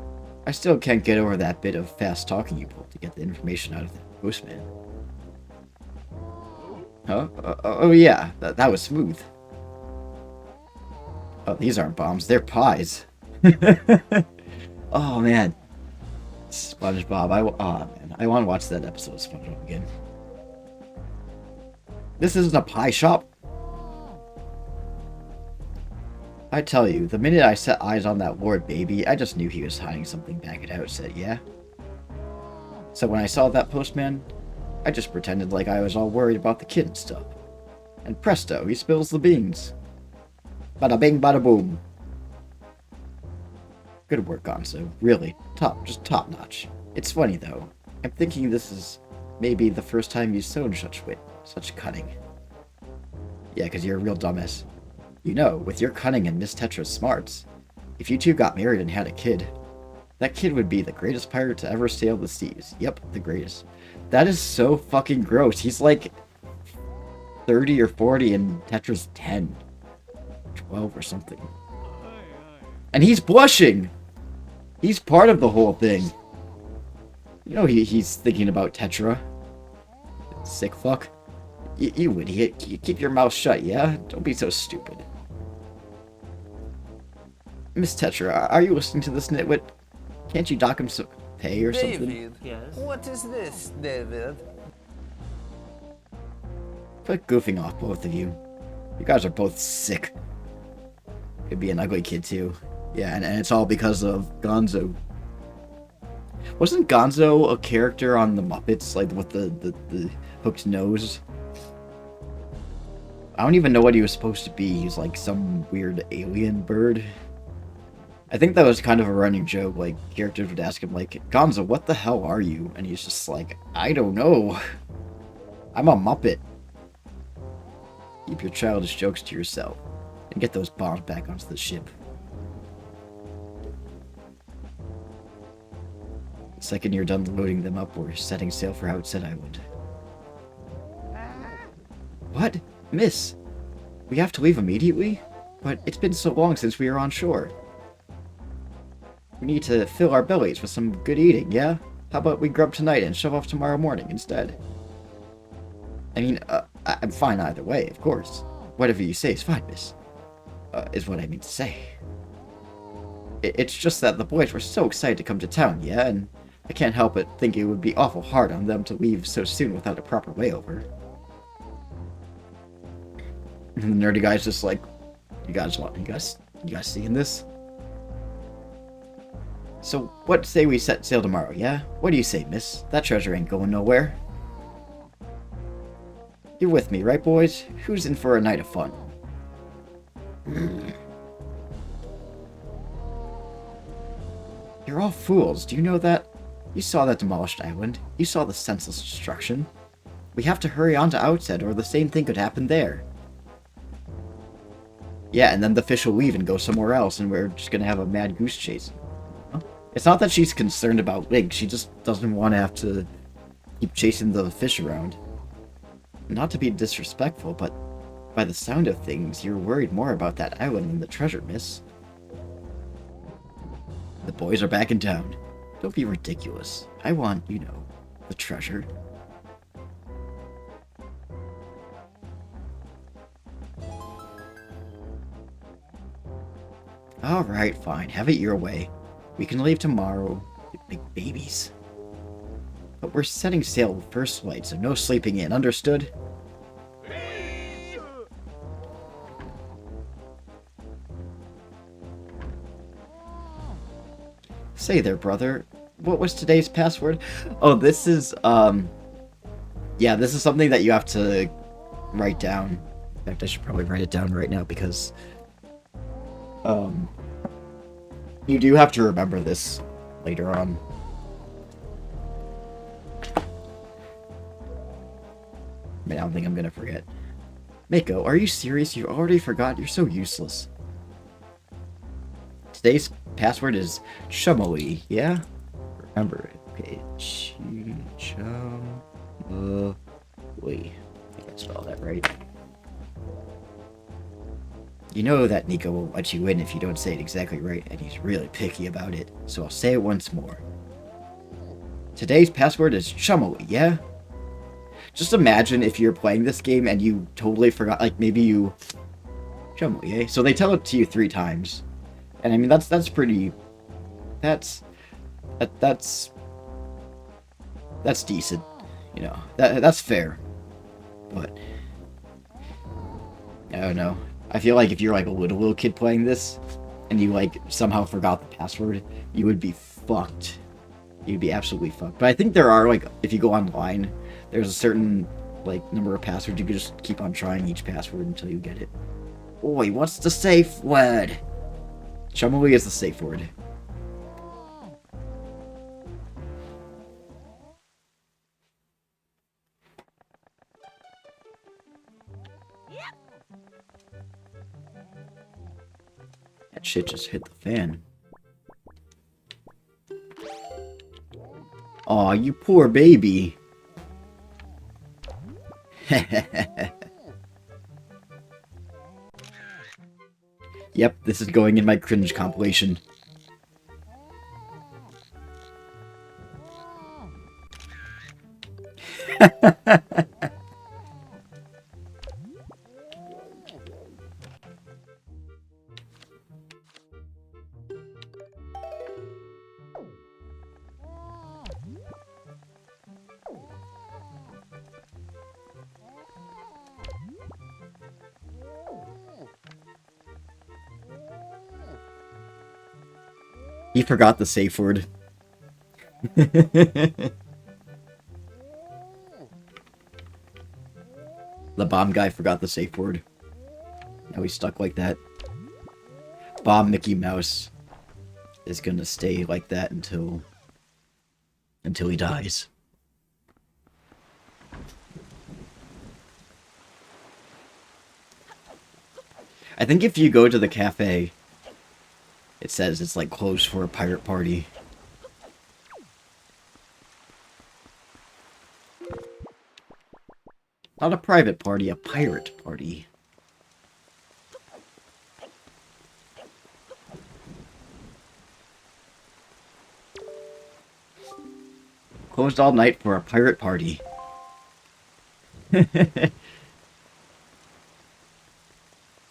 I still can't get over that bit of fast talking you pulled to get the information out of that postman. Huh? Oh yeah, that was smooth. Oh, these aren't bombs, they're pies. Oh man. SpongeBob, oh man, I want to watch that episode of SpongeBob again. This isn't a pie shop. I tell you, the minute I set eyes on that Lord Baby, I just knew he was hiding something back at Outset, yeah? So when I saw that postman, I just pretended like I was all worried about the kid and stuff. And presto, he spills the beans. Bada bing, bada boom. Good work, Gonzo. Really. Just top notch. It's funny, though. I'm thinking this is maybe the first time you've shown such wit, such cunning. Yeah, because you're a real dumbass. You know, with your cunning and Miss Tetra's smarts, if you two got married and had a kid, that kid would be the greatest pirate to ever sail the seas. Yep, the greatest. That is so fucking gross. He's like 30 or 40 and Tetra's 10. 12 or something. And he's blushing! He's part of the whole thing. You know he's thinking about Tetra. Sick fuck. You idiot. You keep your mouth shut, yeah? Don't be so stupid. Miss Tetra, are you listening to this nitwit? Can't you dock him some pay or something? David, yes? What is this, David? Quit goofing off, both of you. You guys are both sick. Could be an ugly kid, too. Yeah, and it's all because of Gonzo. Wasn't Gonzo a character on the Muppets, like with the hooked nose? I don't even know what he was supposed to be. He was like some weird alien bird. I think that was kind of a running joke. Like, characters would ask him, like, Gonzo, what the hell are you? And he's just like, I don't know. I'm a Muppet. Keep your childish jokes to yourself. And get those bombs back onto the ship. The second you're done loading them up, we're setting sail for Outset Island. What? Miss, we have to leave immediately? But it's been so long since we were on shore. We need to fill our bellies with some good eating, yeah? How about we grub tonight and shove off tomorrow morning instead? I mean, I'm fine either way, of course. Whatever you say is fine, miss. Is what I mean to say. It's just that the boys were so excited to come to town, yeah? And I can't help but think it would be awful hard on them to leave so soon without a proper layover. And the nerdy guy's just like, you guys seeing this? So, what say we set sail tomorrow, yeah? What do you say, miss? That treasure ain't going nowhere. You're with me, right, boys? Who's in for a night of fun? You're all fools, do you know that? You saw that demolished island. You saw the senseless destruction. We have to hurry on to Outset, or the same thing could happen there. Yeah, and then the fish will leave and go somewhere else, and we're just gonna have a mad goose chase. It's not that she's concerned about Lig, she just doesn't want to have to keep chasing the fish around. Not to be disrespectful, but by the sound of things, you're worried more about that island than the treasure, miss. The boys are back in town. Don't be ridiculous. I want, you know, the treasure. Alright, fine. Have it your way. We can leave tomorrow. You big babies. But we're setting sail with first light, so no sleeping in. Understood? Say there, brother. What was today's password? Oh, this is, yeah, this is something that you have to write down. In fact, I should probably write it down right now because, you do have to remember this later on. I don't think I'm gonna forget. Mako, are you serious? You already forgot? You're so useless. Today's password is Chumali, yeah? Remember it. Okay, Chumali. I think I spelled that right. You know that Nico will let you in if you don't say it exactly right, and he's really picky about it, so I'll say it once more. Today's password is Chumali, yeah? Just imagine if you're playing this game and you totally forgot, like maybe you... Chumali, eh? So they tell it to you 3 times. And I mean, that's pretty... That's decent. You know, that's fair. But... I don't know. I feel like if you're like a little kid playing this, and you like somehow forgot the password, you would be fucked. You'd be absolutely fucked. But I think there are, like, if you go online, there's a certain, like, number of passwords. You can just keep on trying each password until you get it. Oi, what's the safe word? Chumali is the safe word. That shit just hit the fan. Aw, you poor baby. Yep, this is going in my cringe compilation. He forgot the safe word. The bomb guy forgot the safe word. Now he's stuck like that. Bomb Mickey Mouse is gonna stay like that until he dies. I think if you go to the cafe, it says it's like closed for a pirate party. Not a private party, a pirate party. Closed all night for a pirate party.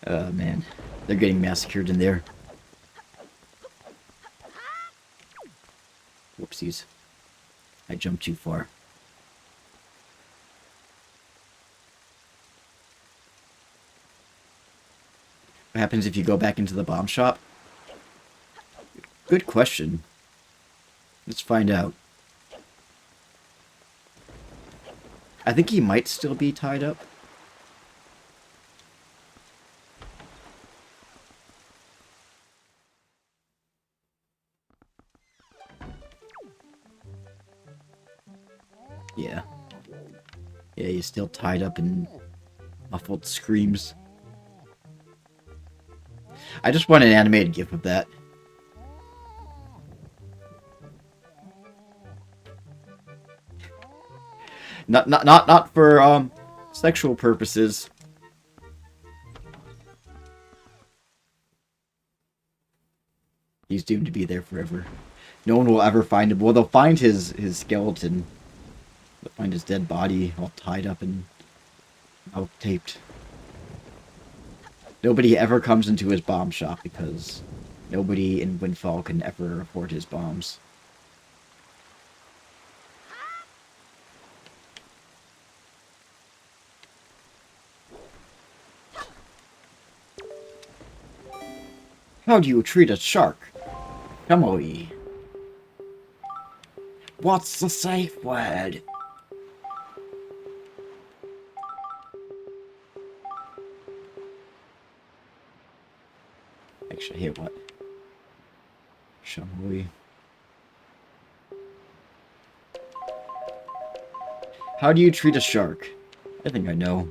Oh man, they're getting massacred in there. Whoopsies. I jumped too far. What happens if you go back into the bomb shop? Good question. Let's find out. I think he might still be tied up. Yeah. Yeah, he's still tied up in muffled screams. I just want an animated GIF of that. Not for sexual purposes. He's doomed to be there forever. No one will ever find him. Well, they'll find his skeleton. They'll find his dead body all tied up and out taped. Nobody ever comes into his bomb shop because nobody in Windfall can ever afford his bombs. How do you treat a shark? Come away. What's the safe word? Actually, here, what? Shamui. How do you treat a shark? I think I know.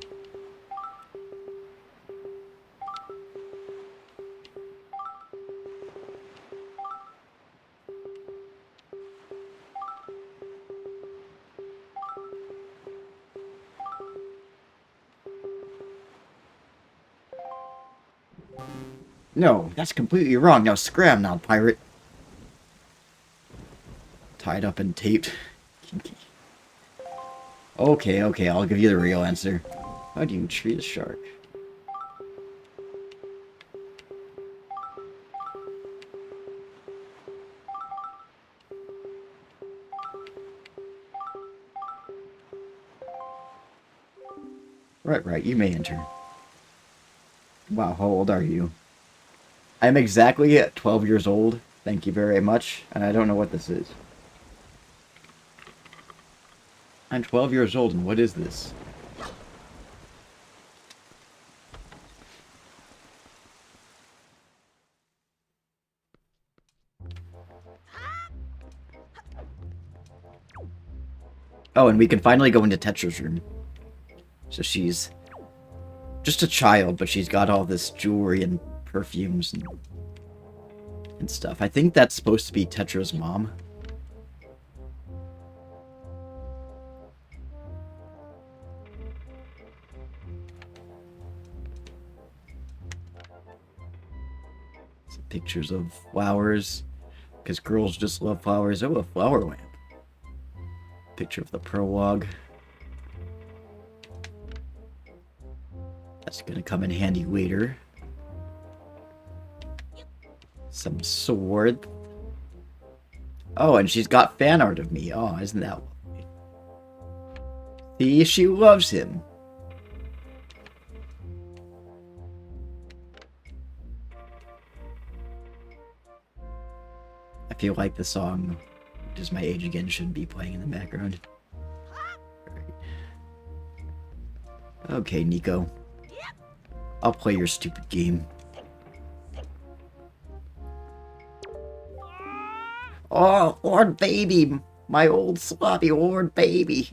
No, that's completely wrong. Now scram now, pirate. Tied up and taped. Okay, okay, I'll give you the real answer. How do you treat a shark? Right, you may enter. Wow, how old are you? I'm exactly 12 years old, thank you very much, and I don't know what this is. I'm 12 years old, and what is this? Oh, and we can finally go into Tetra's room. So she's just a child, but she's got all this jewelry and perfumes and stuff. I think that's supposed to be Tetra's mom. Some pictures of flowers, because girls just love flowers. Oh, a flower lamp. Picture of the prologue. That's gonna come in handy later. Some sword. Oh, and she's got fan art of me. Oh, isn't that lovely? See, she loves him. I feel like the song, Just My Age Again, shouldn't be playing in the background. Right. Okay, Nico. I'll play your stupid game. Oh, Lord Baby! My old sloppy Lord Baby!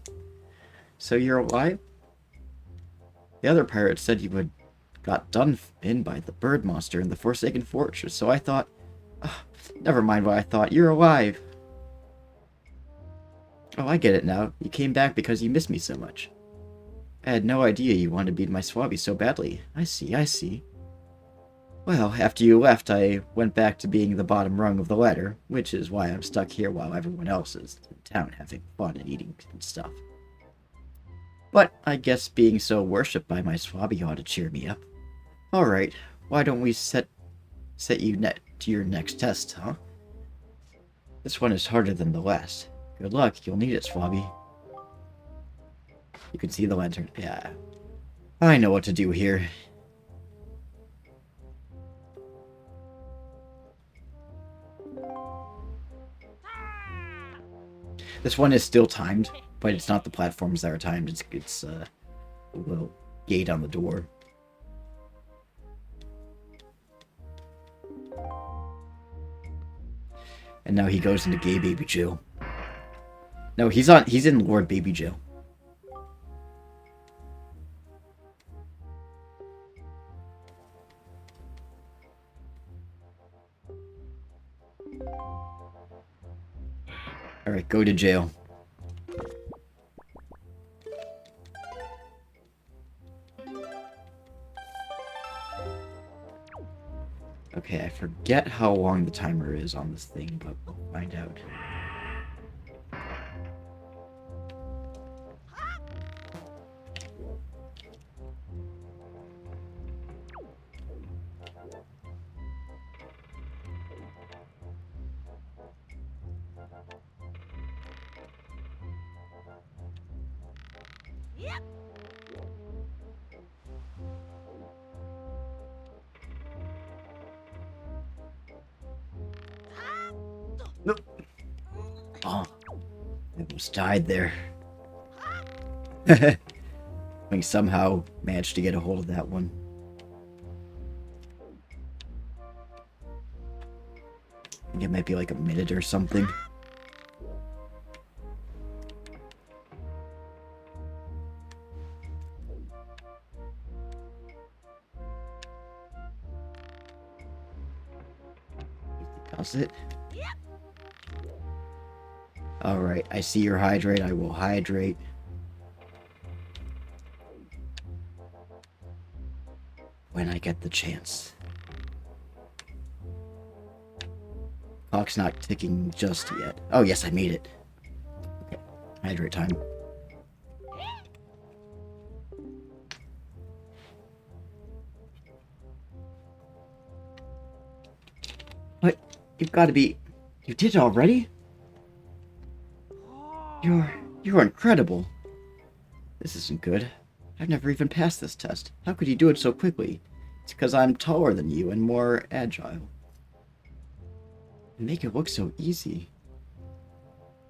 So you're alive? The other pirates said you had got done in by the bird monster in the Forsaken Fortress, so I thought... never mind what I thought, you're alive! Oh, I get it now. You came back because you missed me so much. I had no idea you wanted to be my swabby so badly. I see, I see. Well, after you left, I went back to being the bottom rung of the ladder, which is why I'm stuck here while everyone else is in town having fun and eating and stuff. But I guess being so worshipped by my swabby ought to cheer me up. Alright, why don't we set you to your next test, huh? This one is harder than the last. Good luck, you'll need it, swabby. You can see the lantern. Yeah. I know what to do here. This one is still timed, but it's not the platforms that are timed. It's a little gate on the door. And now he goes into gay baby jail. No, he's in Lord Baby jail. Alright, go to jail. Okay, I forget how long the timer is on this thing, but we'll find out. Nope. Oh, I almost died there. We somehow managed to get a hold of that one. I think it might be like a minute or something. How's it? Alright, I see your hydrate. I will hydrate. When I get the chance. Clock's not ticking just yet. Oh, yes, I made it. Okay, hydrate time. What? You've got to be... You did it already? You're incredible. This isn't good. I've never even passed this test. How could you do it so quickly? It's because I'm taller than you and more agile. You make it look so easy.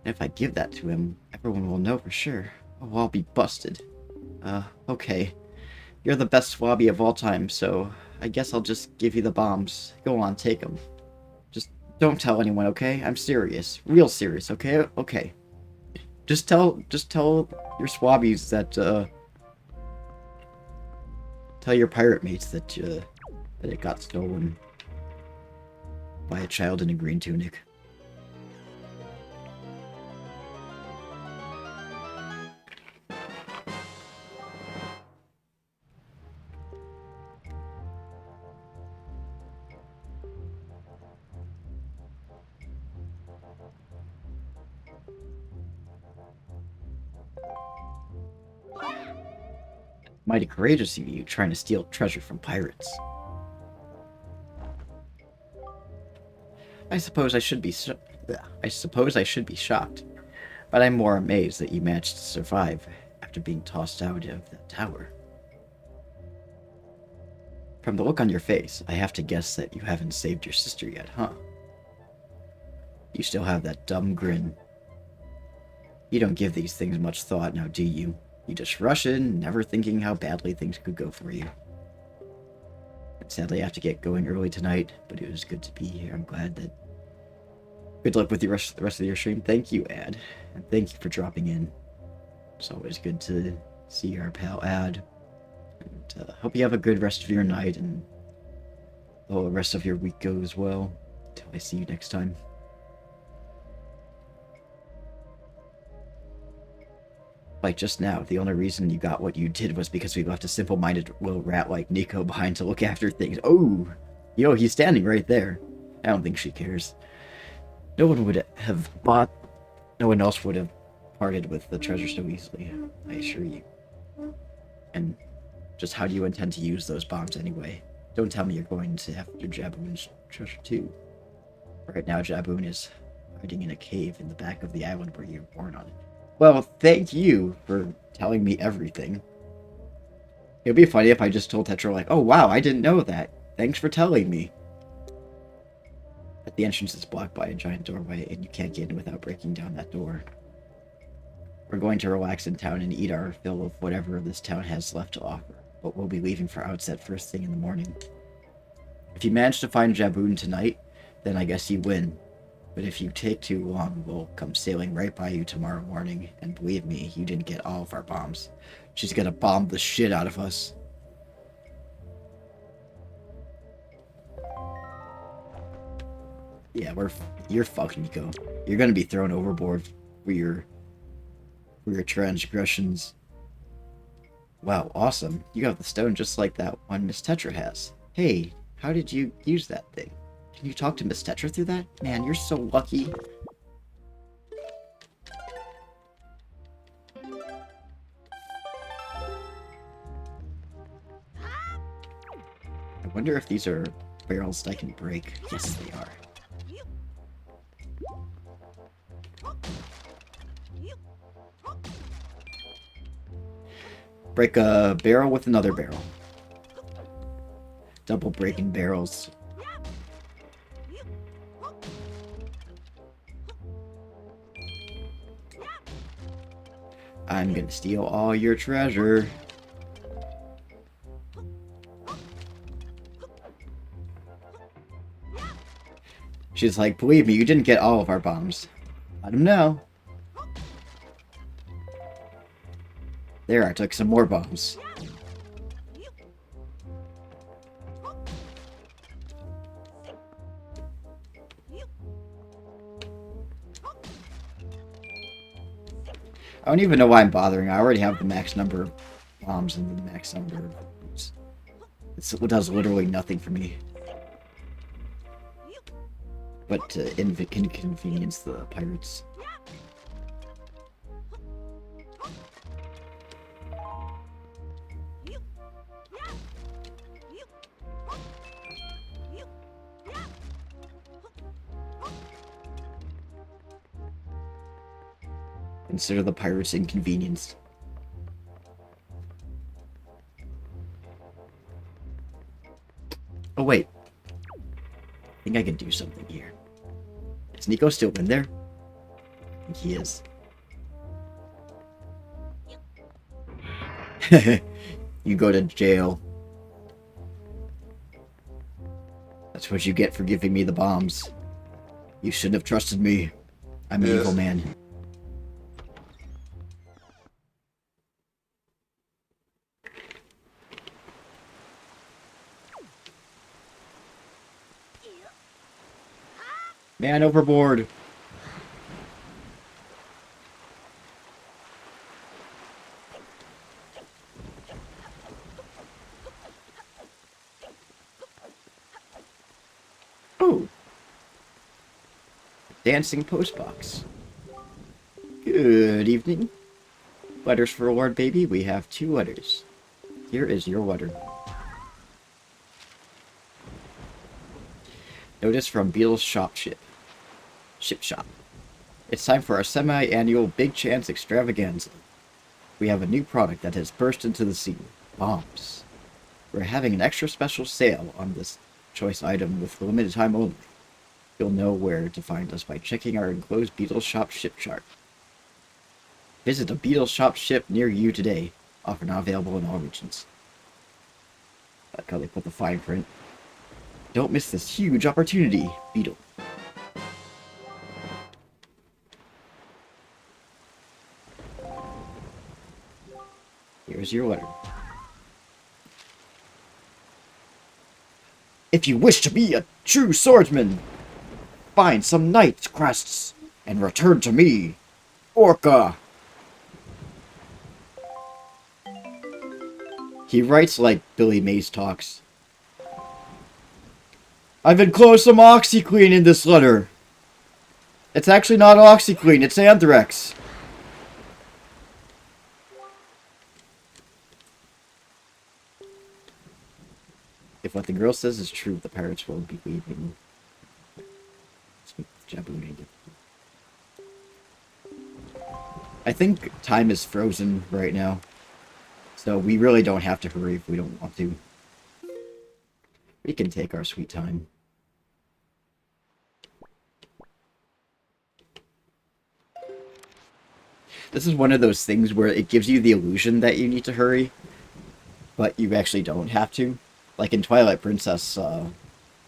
And if I give that to him, everyone will know for sure. Oh, I'll be busted. Okay. You're the best swabby of all time, so I guess I'll just give you the bombs. Go on, take them. Just don't tell anyone, okay? I'm serious. Real serious, okay? Okay. Just tell your swabbies that, tell your pirate mates that, that it got stolen by a child in a green tunic. Mighty courageous of you trying to steal treasure from pirates. I suppose I should be shocked, but I'm more amazed that you managed to survive after being tossed out of that tower. From the look on your face, I have to guess that you haven't saved your sister yet, huh? You still have that dumb grin. You don't give these things much thought now, do you? You just rush in, never thinking how badly things could go for you. And sadly, I have to get going early tonight, but it was good to be here. I'm glad that... Good luck with the rest of your stream. Thank you, Ad. And thank you for dropping in. It's always good to see our pal Ad. And hope you have a good rest of your night, and the rest of your week goes well. Until I see you next time. Like just now, the only reason you got what you did was because we left a simple-minded little rat like Nico behind to look after things. Oh, he's standing right there. I don't think she cares. No one else would have parted with the treasure so easily, I assure you. And just how do you intend to use those bombs anyway? Don't tell me you're going to after Jaboon's treasure too. Right now, Jaboon is hiding in a cave in the back of the island where you were born on it. Well, thank you for telling me everything. It would be funny if I just told Tetra, like, oh wow, I didn't know that. Thanks for telling me. But the entrance is blocked by a giant doorway, and you can't get in without breaking down that door. We're going to relax in town and eat our fill of whatever this town has left to offer, but we'll be leaving for Outset first thing in the morning. If you manage to find Jaboon tonight, then I guess you win. But if you take too long, we'll come sailing right by you tomorrow morning, and believe me, you didn't get all of our bombs. She's gonna bomb the shit out of us. Yeah, you're fucked, Nico. You're gonna be thrown overboard for your transgressions. Wow, awesome. You got the stone just like that one Miss Tetra has. Hey, how did you use that thing? Can you talk to Miss Tetra through that? Man, you're so lucky. I wonder if these are barrels that I can break. Yes, they are. Break a barrel with another barrel. Double breaking barrels. I'm gonna steal all your treasure. She's like, believe me, you didn't get all of our bombs. Let him know. There, I took some more bombs. I don't even know why I'm bothering. I already have the max number of bombs and the max number of bombs. It does literally nothing for me. But to inconvenience the pirates. Consider the pirates inconvenienced. Oh wait. I think I can do something here. Is Nico still in there? I think he is. You go to jail. That's what you get for giving me the bombs. You shouldn't have trusted me. I'm an evil man. Man overboard. Oh. Dancing postbox. Good evening. Letters for Lord Baby. We have 2 letters. Here is your letter. Notice from Beetle's Shop Shop. It's time for our semi-annual Big Chance Extravaganza. We have a new product that has burst into the scene. Bombs. We're having an extra special sale on this choice item with limited time only. You'll know where to find us by checking our enclosed Beetle's Shop ship chart. Visit a Beetle's Shop ship near you today. Offer not available in all regions. I like how they put the fine print. Don't miss this huge opportunity, Beetle. Here's your letter. If you wish to be a true swordsman, find some knight's crests and return to me, Orca. He writes like Billy Mays talks. I've enclosed some OxyClean in this letter. It's actually not OxyClean, it's anthrax. If what the girl says is true, the pirates will be leaving. I think time is frozen right now. So we really don't have to hurry if we don't want to. We can take our sweet time. This is one of those things where it gives you the illusion that you need to hurry, but you actually don't have to. Like in Twilight Princess,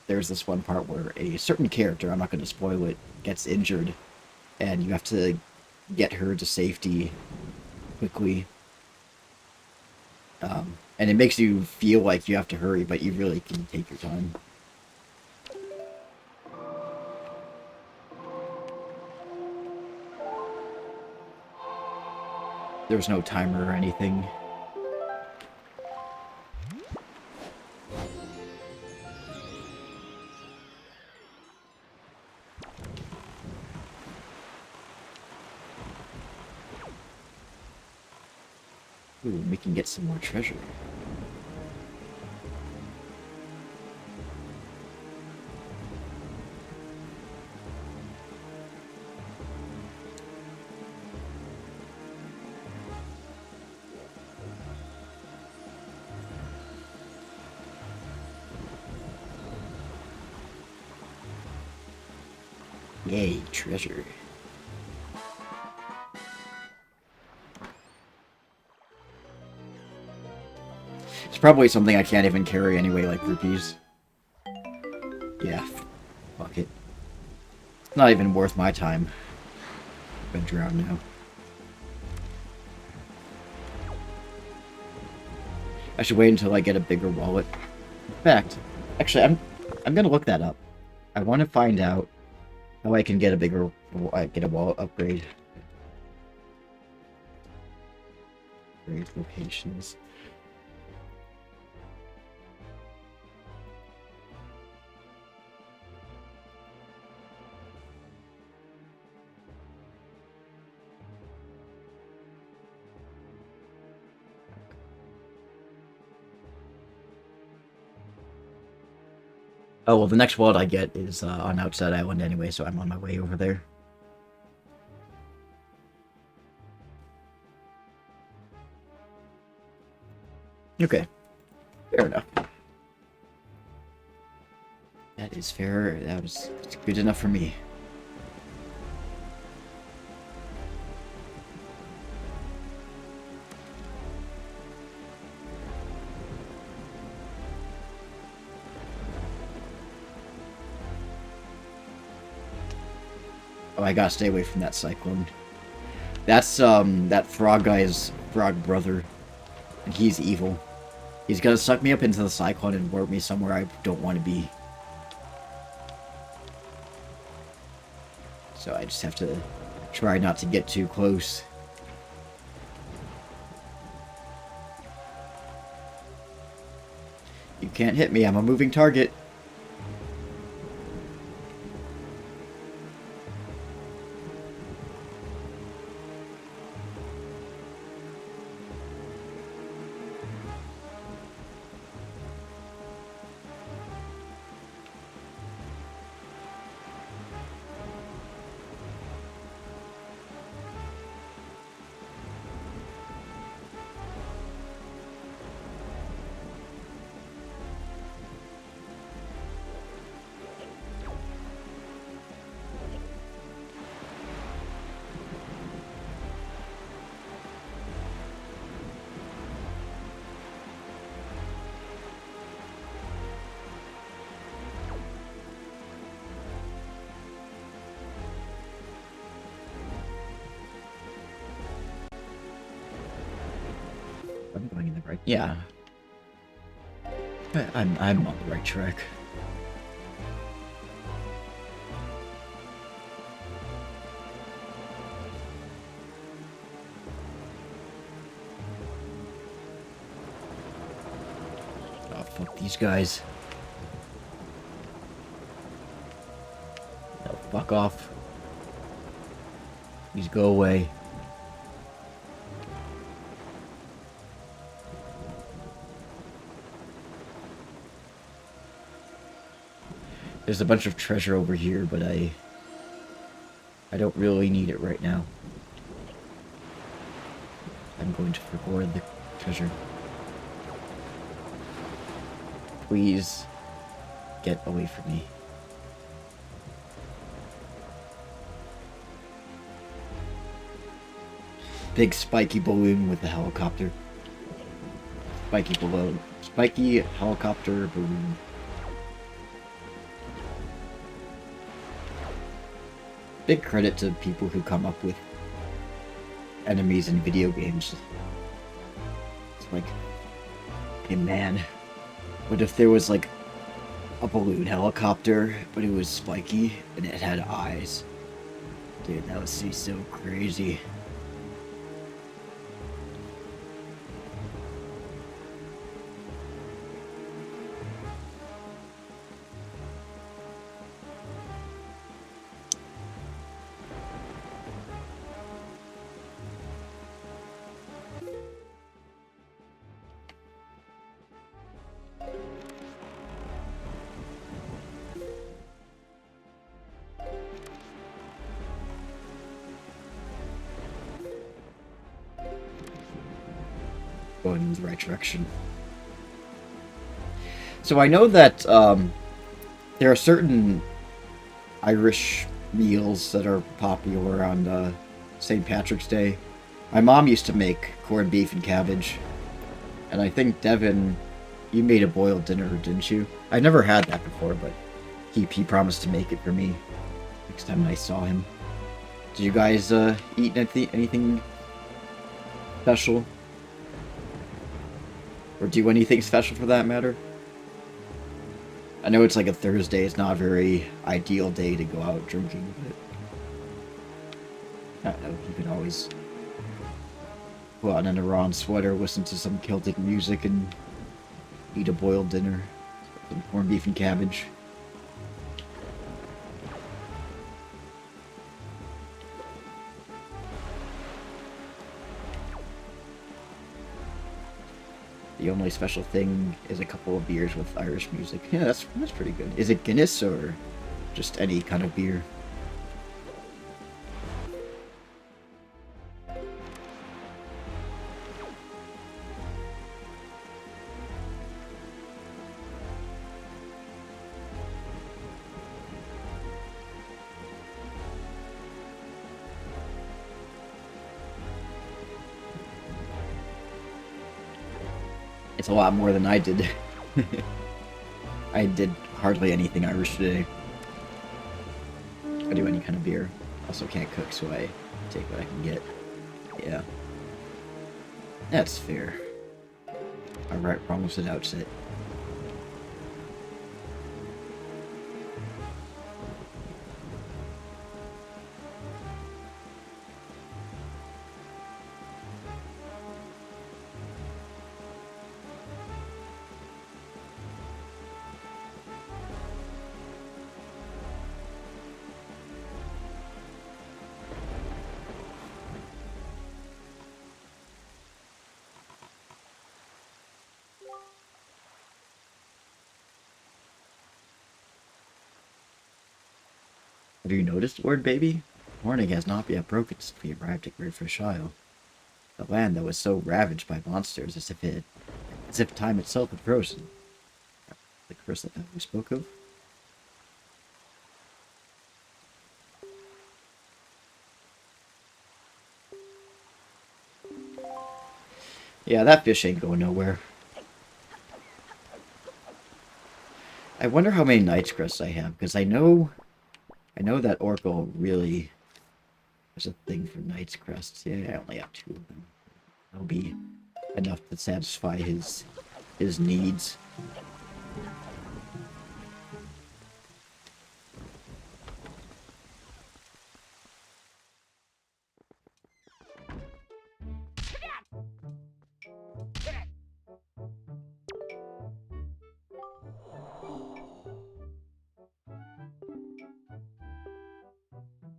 there's this one part where a certain character, I'm not going to spoil it, gets injured, and you have to get her to safety quickly. And it makes you feel like you have to hurry, but you really can take your time. There's no timer or anything. Ooh, we can get some more treasure. Yay, treasure. It's probably something I can't even carry anyway, like rupees. Yeah, fuck it. It's not even worth my time. I'm drowned now. I should wait until I get a bigger wallet. In fact, actually, I'm gonna look that up. I want to find out how I can get a bigger, get a wallet upgrade. Upgrade locations. Oh, well, the next wallet I get is on Outside Island anyway, so I'm on my way over there. Okay. Fair enough. That is fair. That's good enough for me. Oh, I gotta stay away from that cyclone. That's, that frog guy's frog brother. And he's evil. He's gonna suck me up into the cyclone and warp me somewhere I don't want to be. So I just have to try not to get too close. You can't hit me, I'm a moving target. I'm going in the right... Yeah. I'm on the right track. Fuck these guys. No, fuck off. Please go away. There's a bunch of treasure over here, but I don't really need it right now. I'm going to reward the treasure. Please get away from me. Big spiky balloon with a helicopter. Spiky balloon. Spiky helicopter balloon. Big credit to people who come up with enemies in video games. It's like, hey man, what if there was like a balloon helicopter, but it was spiky and it had eyes? Dude, that would be so crazy. Going in the right direction. So I know that there are certain Irish meals that are popular on St. Patrick's Day. My mom used to make corned beef and cabbage. And I think, Devin, you made a boiled dinner, didn't you? I never had that before, but he promised to make it for me next time I saw him. Did you guys eat anything special? Or do anything special for that matter? I know it's like a Thursday, it's not a very ideal day to go out drinking, but I don't know, you can always go out in a Iran sweater, listen to some Celtic music, and eat a boiled dinner. Some corned beef and cabbage. The only special thing is a couple of beers with Irish music. Yeah, that's pretty good. Is it Guinness or just any kind of beer? It's a lot more than I did. I did hardly anything Irish today. I do any kind of beer. Also can't cook, so I take what I can get. Yeah. That's fair. Alright, we're almost at outset. Have you noticed, Lord Baby? Morning has not yet broken since we arrived at Great Fish Isle. The land that was so ravaged by monsters as if time itself had frozen. The curse that we spoke of? Yeah, that fish ain't going nowhere. I wonder how many Knight's Crests I have, because I know that Oracle really has a thing for Knight's Crests. Yeah, I only have 2 of them. That'll be enough to satisfy his needs.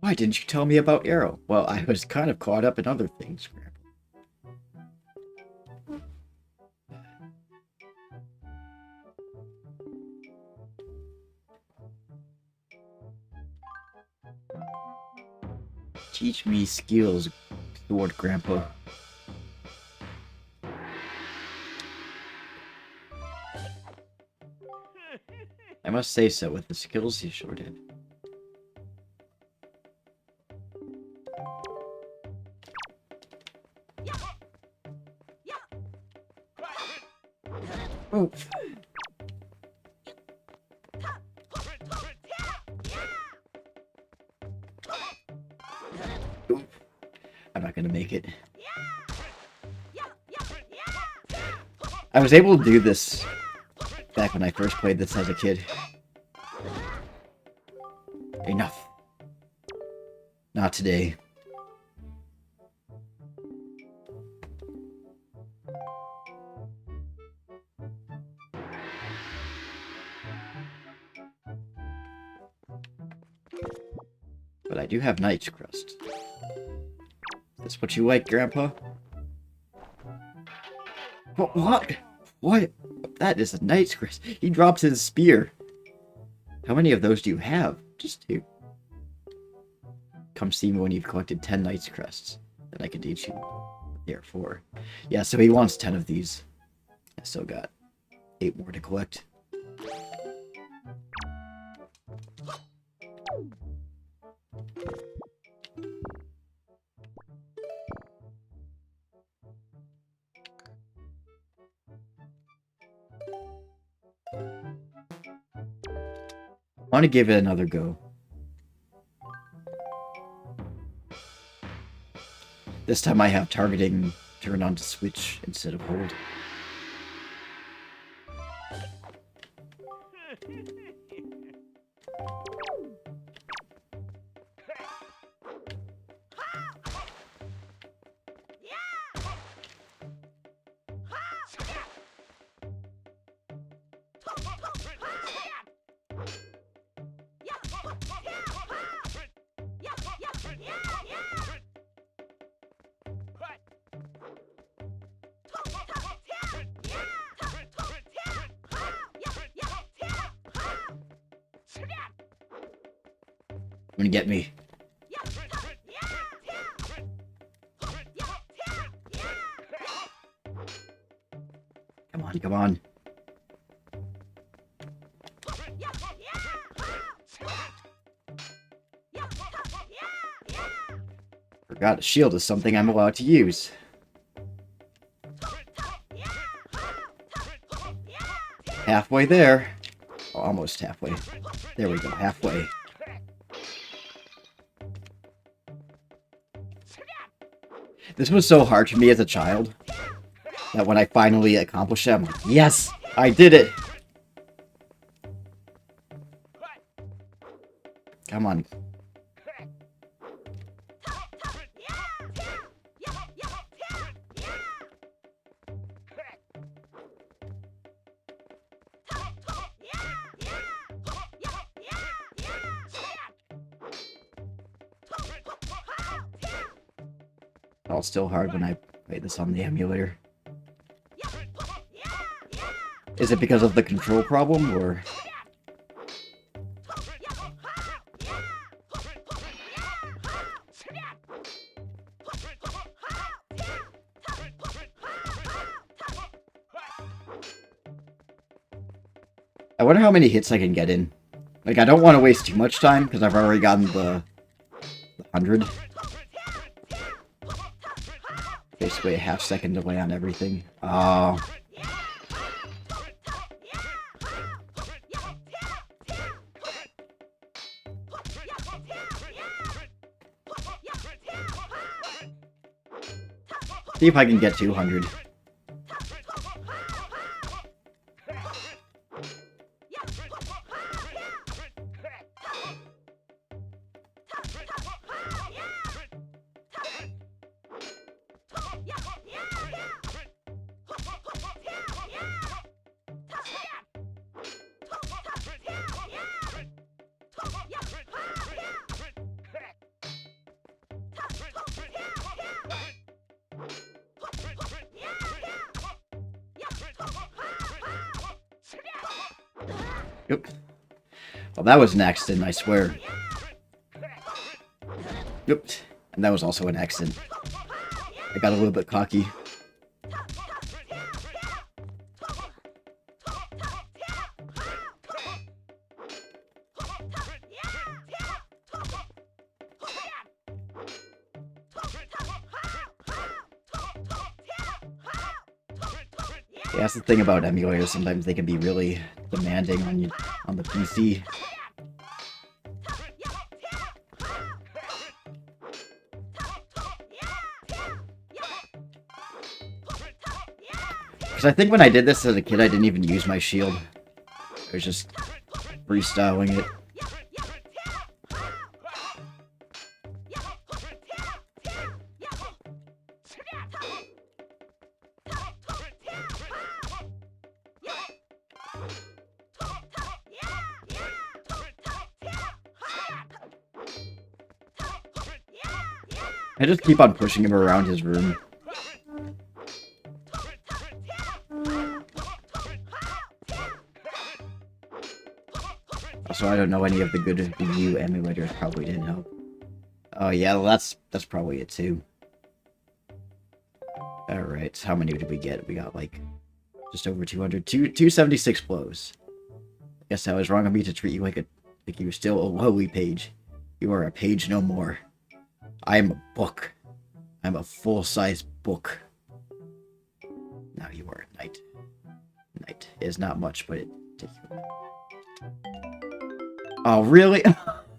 Why didn't you tell me about Arrow? Well, I was kind of caught up in other things, Grandpa. Teach me skills, Sword Grandpa. I must say so, with the skills he sure did. Oof. Oof. I'm not gonna make it. I was able to do this back when I first played this as a kid. Enough. Not today. But I do have Knight's Crust. Is this what you like, Grandpa? What? What? That is a Knight's Crust. He drops his spear. How many of those do you have? Just 2. Come see me when you've collected 10 Knight's Crests. Then I can teach you. Here, 4. Yeah, so he wants 10 of these. I still got 8 more to collect. I want to give it another go. This time I have targeting turned on to switch instead of hold. Gonna get me. Come on, come on. Forgot a shield is something I'm allowed to use. Halfway there. Oh, almost halfway. There we go, halfway. This was so hard for me as a child that when I finally accomplished it, I'm like, yes, I did it. Come on. All still hard when I play this on the emulator. Is it because of the control problem, or...? I wonder how many hits I can get in. Like, I don't want to waste too much time, because I've already gotten the 100. Basically a half-second delay on everything. Oh. See if I can get 200. Yep. Well, that was an accident, I swear. Yep. And that was also an accident. I got a little bit cocky. Yeah, that's the thing about emulators. Sometimes they can be really demanding on you on the PC. Because I think when I did this as a kid, I didn't even use my shield. I was just freestyling it. I just keep on pushing him around his room. Also, I don't know any of the good review emulators. Probably didn't help. Oh yeah, well, that's probably it too. Alright, how many did we get? We got like just over 200. 276 blows. Guess I was wrong of me to treat you like you were still a lowly page. You are a page no more. I am a book. I'm a full-size book. Now you are a knight. Knight is not much, but it takes you. Oh, really?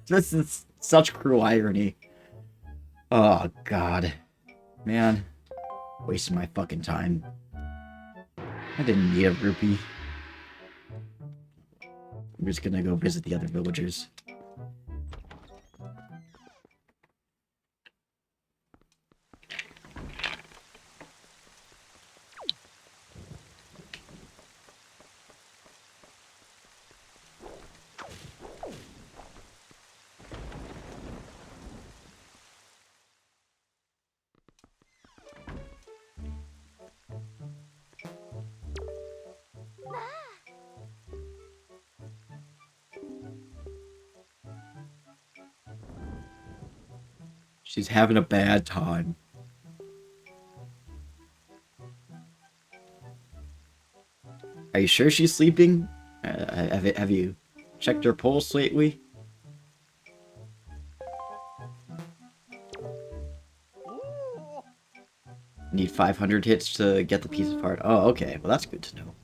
This is such cruel irony. Oh, God. Man. Wasting my fucking time. I didn't need a rupee. I'm just gonna go visit the other villagers. She's having a bad time. Are you sure she's sleeping? Have you checked her pulse lately? Need 500 hits to get the piece of heart. Oh, okay. Well, that's good to know.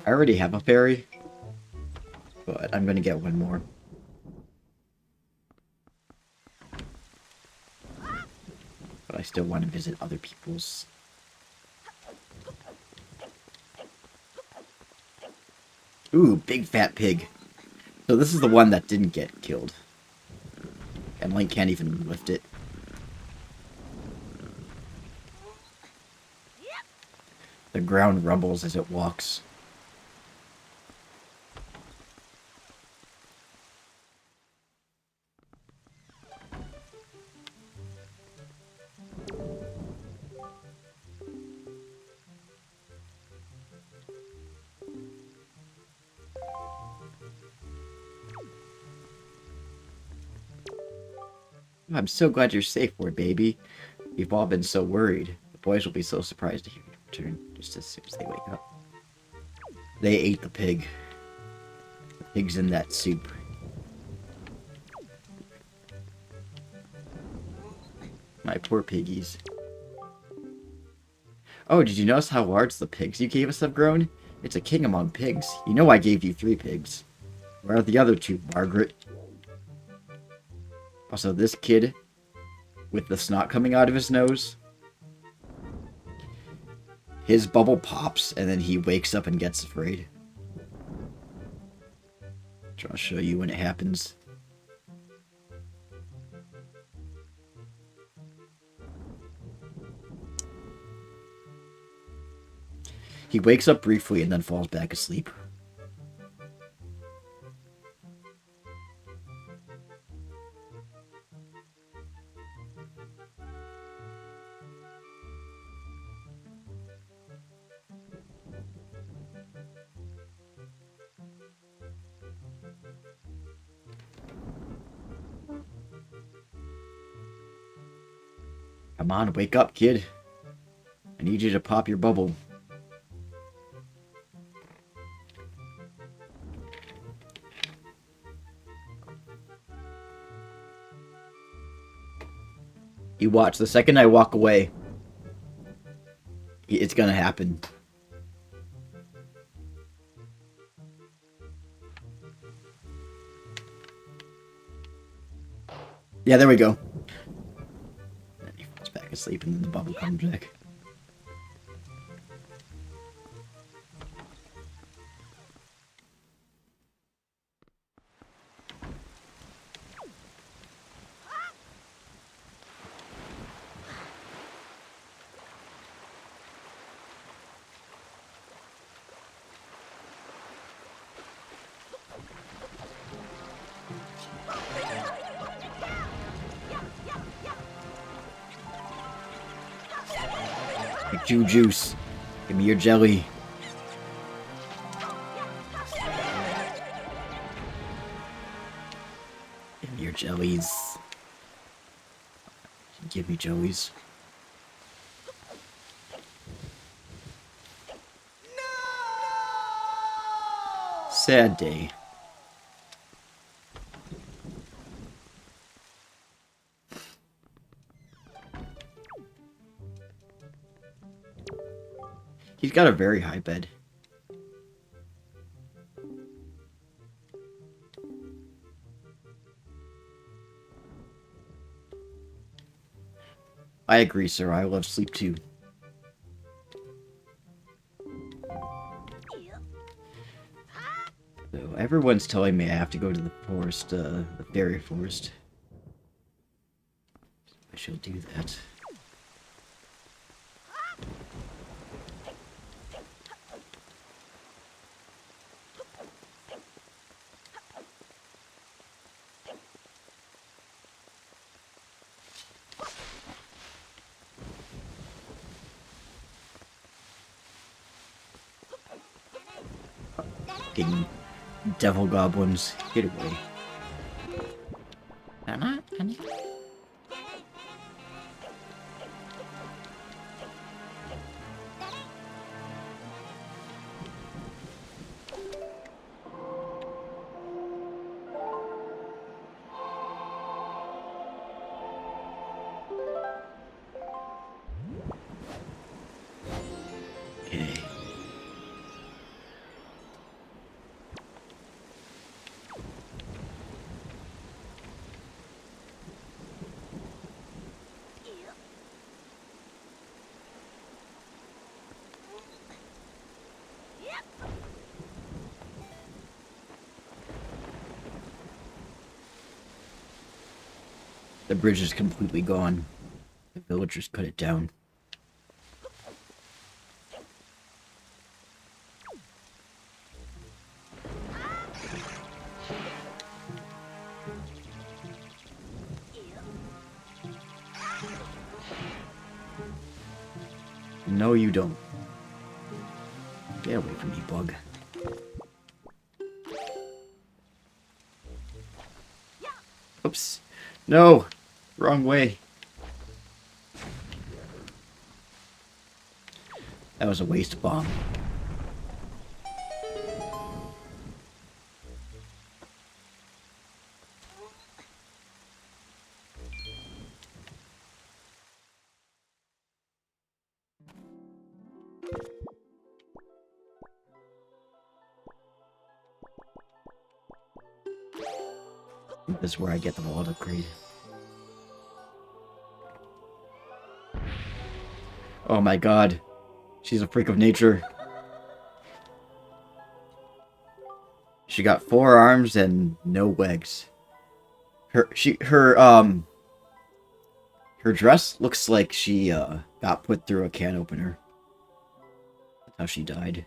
I already have a fairy, but I'm gonna get one more. But I still want to visit other people's. Ooh, big fat pig. So this is the one that didn't get killed. And Link can't even lift it. The ground rumbles as it walks. I'm so glad you're safe, boy, baby. We've all been so worried. The boys will be so surprised to hear you return just as soon as they wake up. They ate the pig. The pig's in that soup. My poor piggies. Oh, did you notice how large the pigs you gave us have grown? It's a king among pigs. You know I gave you 3 pigs. Where are the other 2, Margaret? Also, this kid with the snot coming out of his nose. His bubble pops, and then he wakes up and gets afraid. I'll show you when it happens. He wakes up briefly and then falls back asleep. Come on, wake up, kid. I need you to pop your bubble. You watch. The second I walk away, it's gonna happen. Yeah, there we go. Then he falls back asleep and then the bubble comes back. Juice. Give me your jelly. Give me your jellies. Give me jellies. Sad day. He's got a very high bed. I agree, sir. I love sleep too. So everyone's telling me I have to go to the forest, the fairy forest. I shall do that. Fucking devil goblins, get away. Okay. The bridge is completely gone. The villagers cut it down. No, you don't. Get away from me, bug. Oops. No! Wrong way. That was a waste bomb. This is where I get the wallet upgrade. Oh my god. She's a freak of nature. She got 4 arms and no legs. Her dress looks like she got put through a can opener. That's how she died.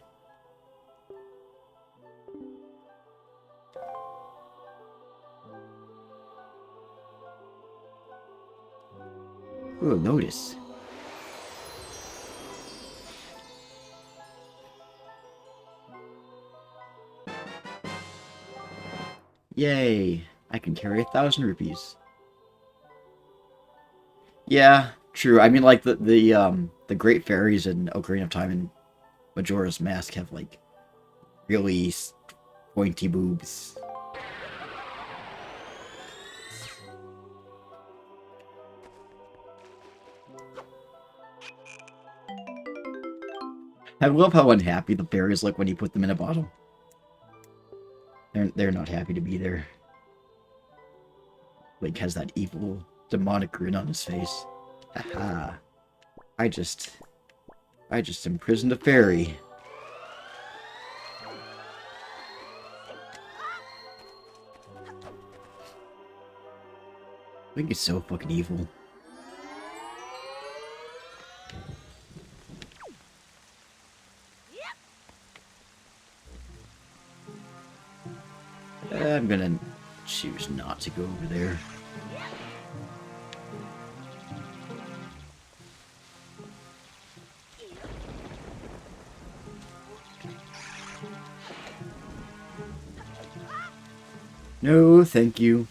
Ooh, notice. Yay! I can carry 1,000 rupees. Yeah, True. I mean, like the Great Fairies in Ocarina of Time and Majora's Mask have like really pointy boobs. I love how unhappy the fairies look when you put them in a bottle. They're not happy to be there. Link has that evil, demonic grin on his face. Haha. I just imprisoned a fairy. Link is so fucking evil. I'm gonna choose not to go over there. No, thank you.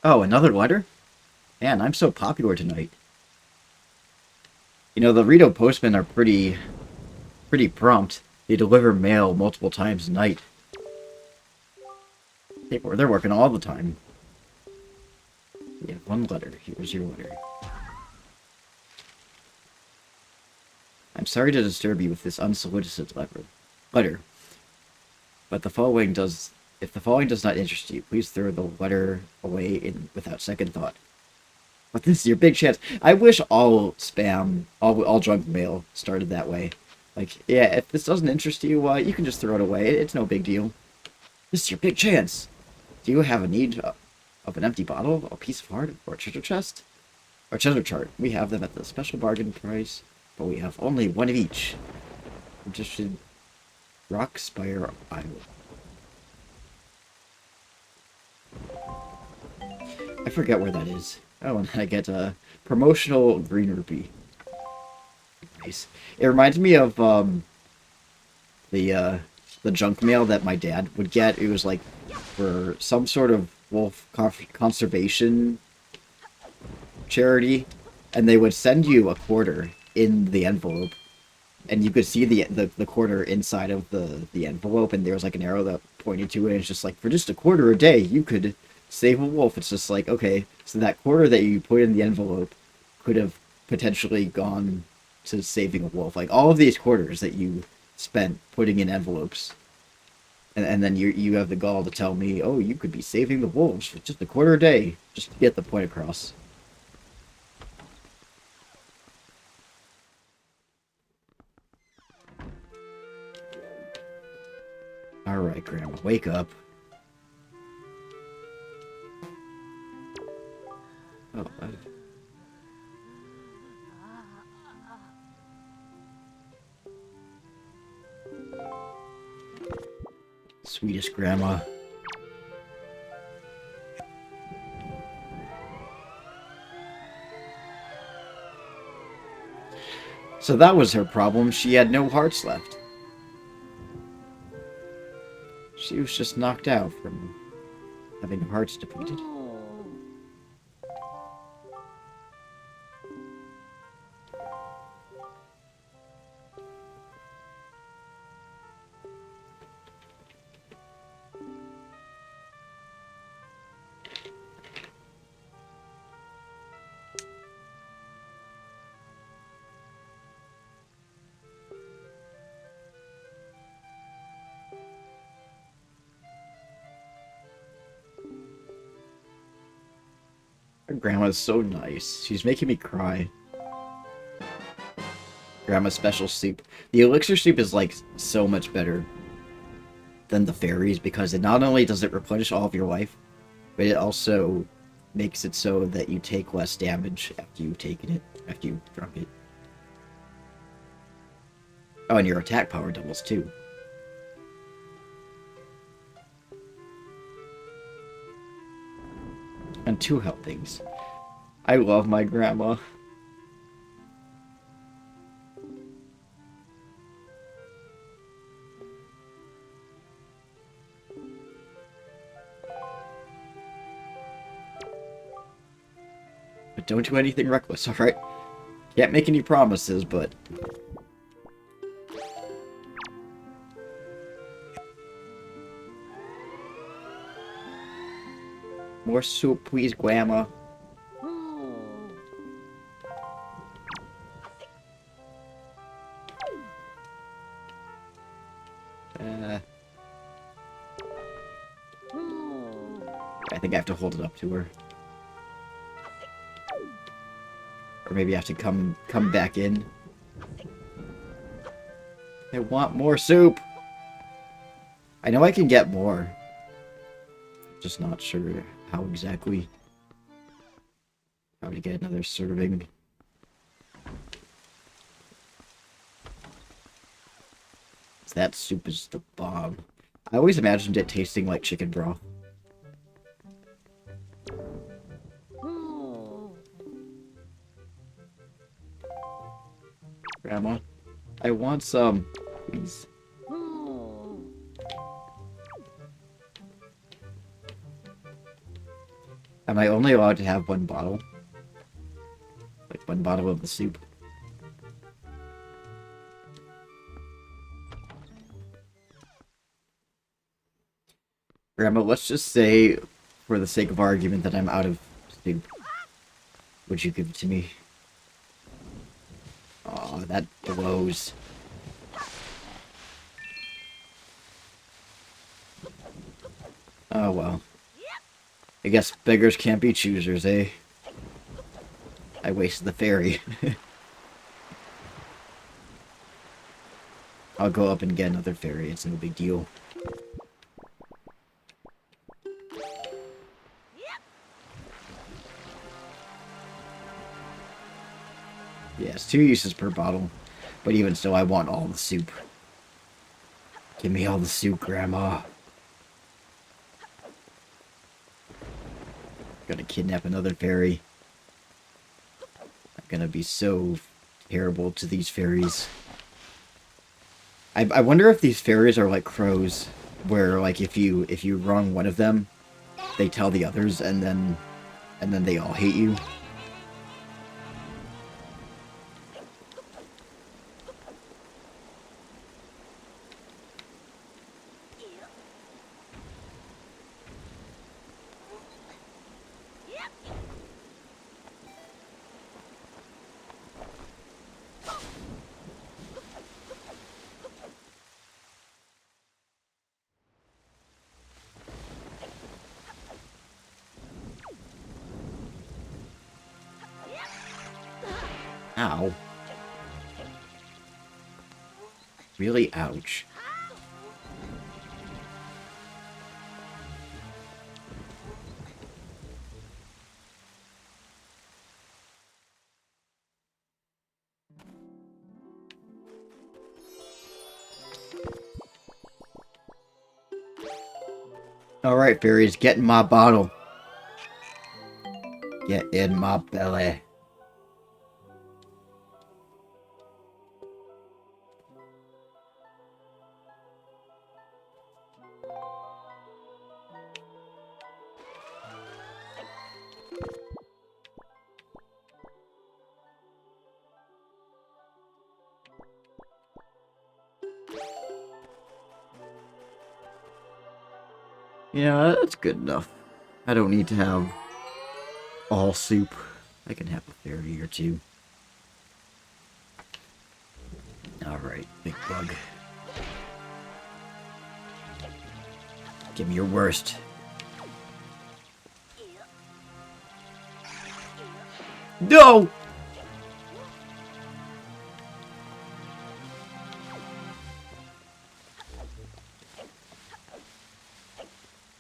Oh, another letter? Man, I'm so popular tonight. You know, the Rito postmen are pretty prompt. They deliver mail multiple times a night. They're working all the time. Yeah, one letter. Here's your letter. I'm sorry to disturb you with this unsolicited letter. But if the following does not interest you, please throw the letter away without second thought. But this is your big chance. I wish all spam, all junk mail started that way. Like, yeah, if this doesn't interest you, you can just throw it away. It's no big deal. This is your big chance. Do you have a need of an empty bottle, a piece of heart, or a treasure chest? Or treasure chart. We have them at the special bargain price, but we have only one of each. Interested? Rockspire Island. I forget where that is. Oh, and I get a promotional green rupee. Nice. It reminds me of the junk mail that my dad would get. It was like for some sort of wolf conservation charity, and they would send you a quarter in the envelope, and you could see the quarter inside of the envelope, and there was like an arrow that pointed to it, and it's just like, for just a quarter a day, you could save a wolf. It's just like, okay, so that quarter that you put in the envelope could have potentially gone to saving a wolf. Like, all of these quarters that you spent putting in envelopes, and then you have the gall to tell me, oh, you could be saving the wolves for just a quarter a day, just to get the point across. Alright, Grandma, wake up. Oh, sweetest Grandma. So that was her problem. She had no hearts left. She was just knocked out from having her hearts depleted. Her grandma's so nice. She's making me cry. Grandma's special soup. The elixir soup is like so much better than the fairies because it not only does it replenish all of your life, but it also makes it so that you take less damage after you've taken it, after you've drunk it. Oh, and your attack power doubles too. And 2 helpings. I love my grandma. But don't do anything reckless, alright? Can't make any promises, but... More soup, please, Grandma. I think I have to hold it up to her. Or maybe I have to come back in. I want more soup! I know I can get more. Just not sure how exactly. How to get another serving. That soup is the bomb. I always imagined it tasting like chicken broth. Grandma, I want some, please. Am I only allowed to have 1 bottle? Like 1 bottle of the soup? Grandma, let's just say, for the sake of argument, that I'm out of soup. Would you give it to me? Oh, that blows. Oh, well. I guess beggars can't be choosers, eh? I wasted the fairy. I'll go up and get another fairy. It's no big deal. Yes, 2 uses per bottle. But even still, I want all the soup. Give me all the soup, Grandma. Gonna kidnap another fairy. I'm gonna be so terrible to these fairies. I wonder if these fairies are like crows, where like if you wrong one of them, they tell the others, and then they all hate you. Ow. Really, ouch. Alright, fairies, get in my bottle. Get in my belly. Yeah, that's good enough. I don't need to have all soup. I can have a fairy or 2. Alright, big bug. Give me your worst. No!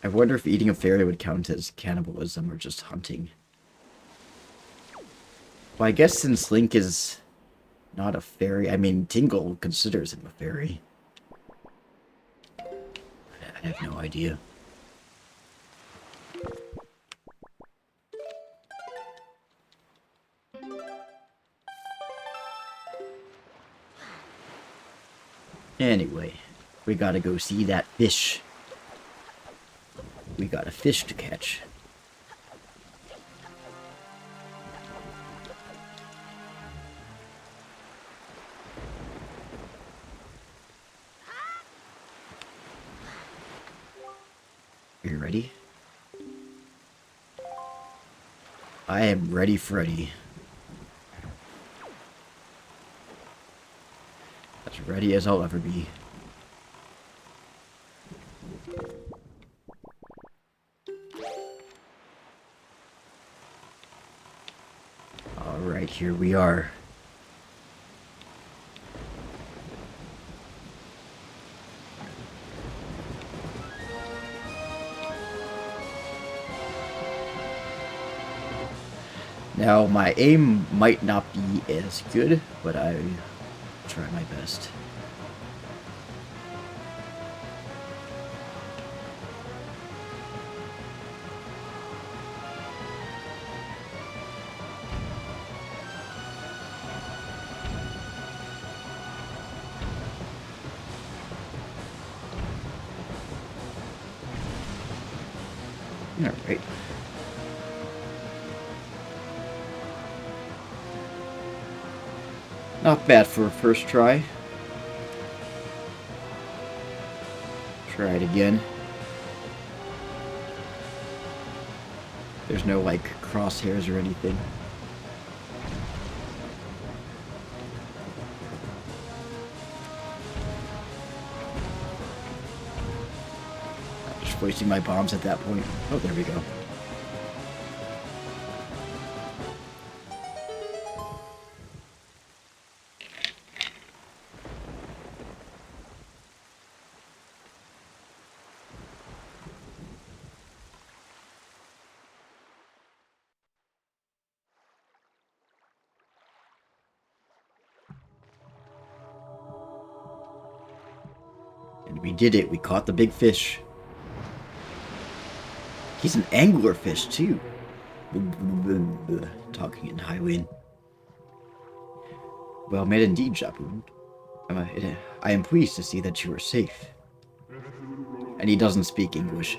I wonder if eating a fairy would count as cannibalism or just hunting. Well, I guess since Link is not a fairy. I mean, Tingle considers him a fairy. I have no idea. Anyway, we gotta go see that fish. We got a fish to catch. Are you ready? I am ready, Freddy. As ready as I'll ever be. Alright, here we are. Now, my aim might not be as good, but I try my best. Alright. Not bad for a first try. Try it again. There's no, like, crosshairs or anything. I'm just wasting my bombs at that point. Oh, there we go. And we did it. We caught the big fish. He's an anglerfish, too. Talking in high wind. Well met indeed, Jaboon. I am pleased to see that you are safe. And he doesn't speak English.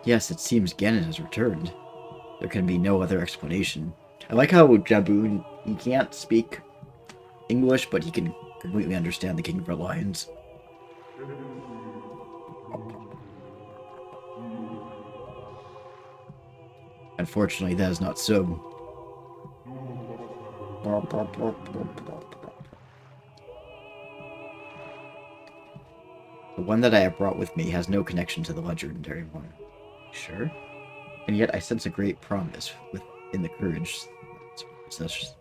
Yes, it seems Ganon has returned. There can be no other explanation. I like how Jaboon, he can't speak English, but he can completely understand the King of the Lions. Unfortunately, that is not so. The one that I have brought with me has no connection to the legendary one. Sure? And yet I sense a great promise within the courage possesses.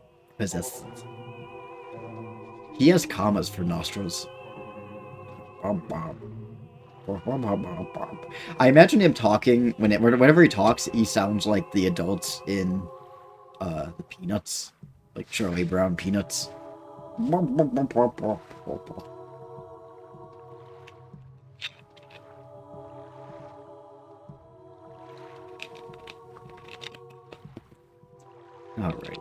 He has commas for nostrils. I imagine him talking, whenever he talks, he sounds like the adults in the Peanuts. Like Charlie Brown Peanuts. Alright.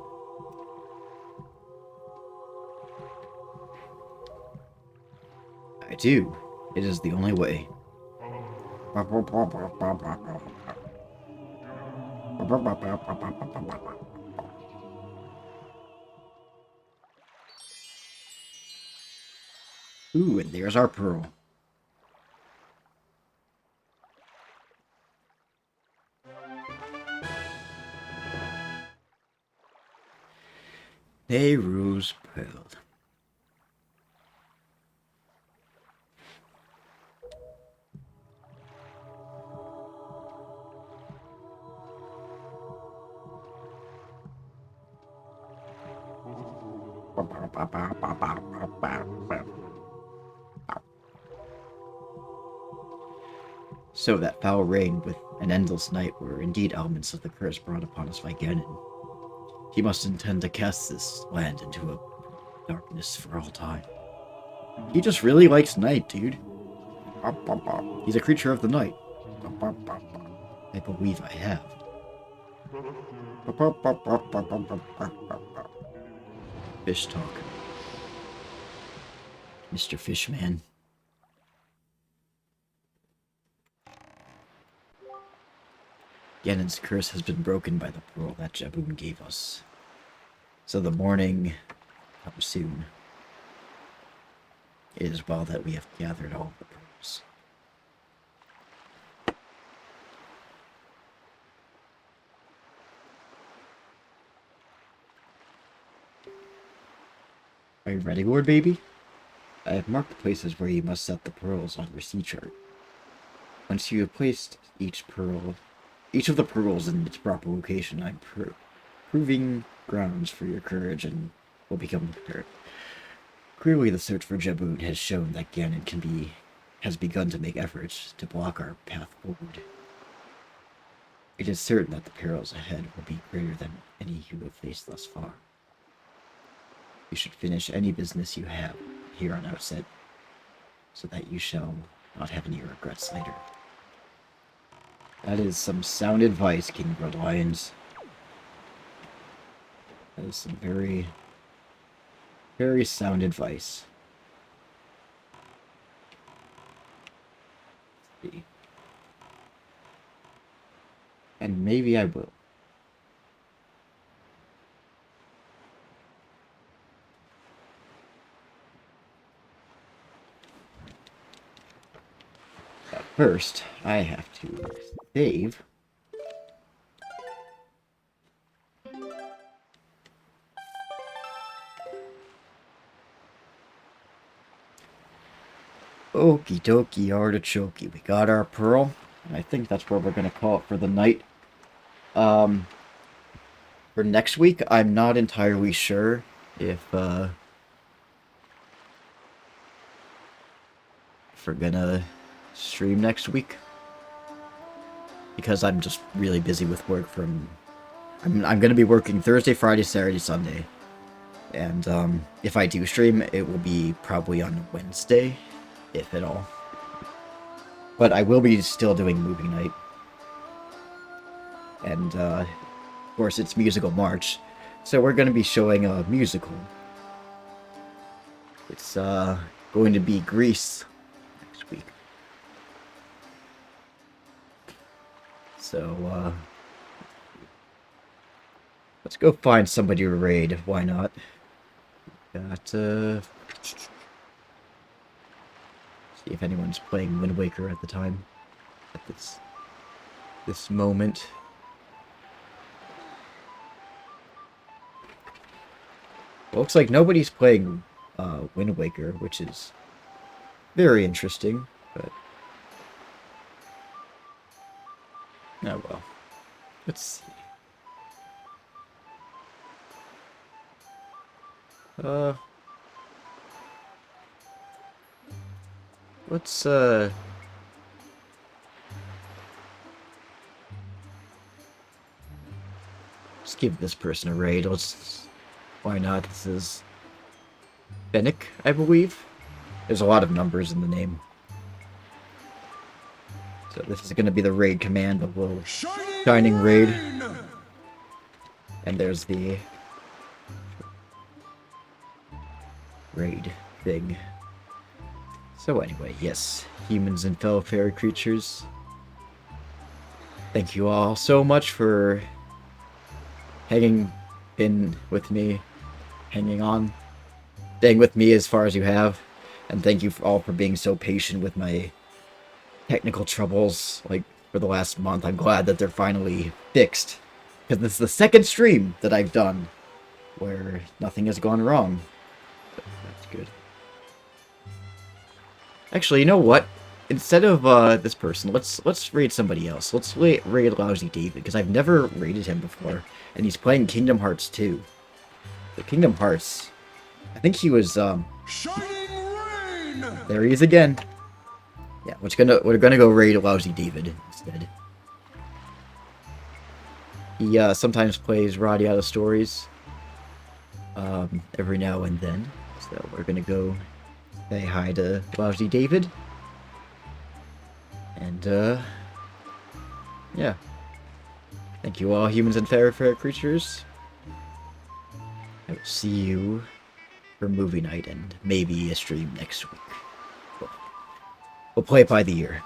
I do. It is the only way. Ooh, and there's our pearl. Nehru's pearl. So that foul rain with an endless night were indeed elements of the curse brought upon us by Ganon. He must intend to cast this land into a darkness for all time. He just really likes night, dude. He's a creature of the night. I believe I have. Fish talk. Mr. Fishman. Ganon's curse has been broken by the pearl that Jaboon gave us. So the morning comes soon. It is well that we have gathered all the pearls. Are you ready, Lord Baby? I have marked the places where you must set the pearls on your sea chart. Once you have placed each of the pearls in its proper location, I'm proving grounds for your courage and will become prepared. Clearly, the search for Jaboon has shown that Ganon has begun to make efforts to block our path forward. It is certain that the perils ahead will be greater than any you have faced thus far. You should finish any business you have here on outset, so that you shall not have any regrets later. That is some sound advice, King Blood Lions. That is some very, very sound advice. Let's see. And maybe I will. But first, I have to save. Okie dokie artichoke. We got our pearl. And I think that's where we're going to call it for the night. For next week, I'm not entirely sure if we're gonna stream next week. Because I'm just really busy with work from... I'm going to be working Thursday, Friday, Saturday, Sunday. And if I do stream, it will be probably on Wednesday, if at all. But I will be still doing movie night. And, of course, it's Musical March. So we're going to be showing a musical. It's going to be Grease next week. So, let's go find somebody to raid. Why not? Got, see if anyone's playing Wind Waker at the time. At this moment. Well, looks like nobody's playing Wind Waker, which is very interesting, but... Oh well. Let's see. Let's give this person a raid. Why not? This is Fennec, I believe. There's a lot of numbers in the name. So this is going to be the raid command, a little shining raid. And there's the raid thing. So anyway, yes, humans and fellow fairy creatures. Thank you all so much for hanging in with me, hanging on, staying with me as far as you have. And thank you all for being so patient with my technical troubles, like, for the last month. I'm glad that they're finally fixed. Because this is the second stream that I've done where nothing has gone wrong. But that's good. Actually, you know what? Instead of this person, let's raid somebody else. Let's raid Lousy David, because I've never raided him before. And he's playing Kingdom Hearts 2. The Kingdom Hearts. I think he was, Shining rain! there he is again. Yeah, we're gonna go raid Lousy David instead. He sometimes plays Roddy out of stories. Every now and then. So we're gonna go say hi to Lousy David. And yeah. Thank you all, humans and fair creatures. I will see you for movie night and maybe a stream next week. We'll play it by the ear.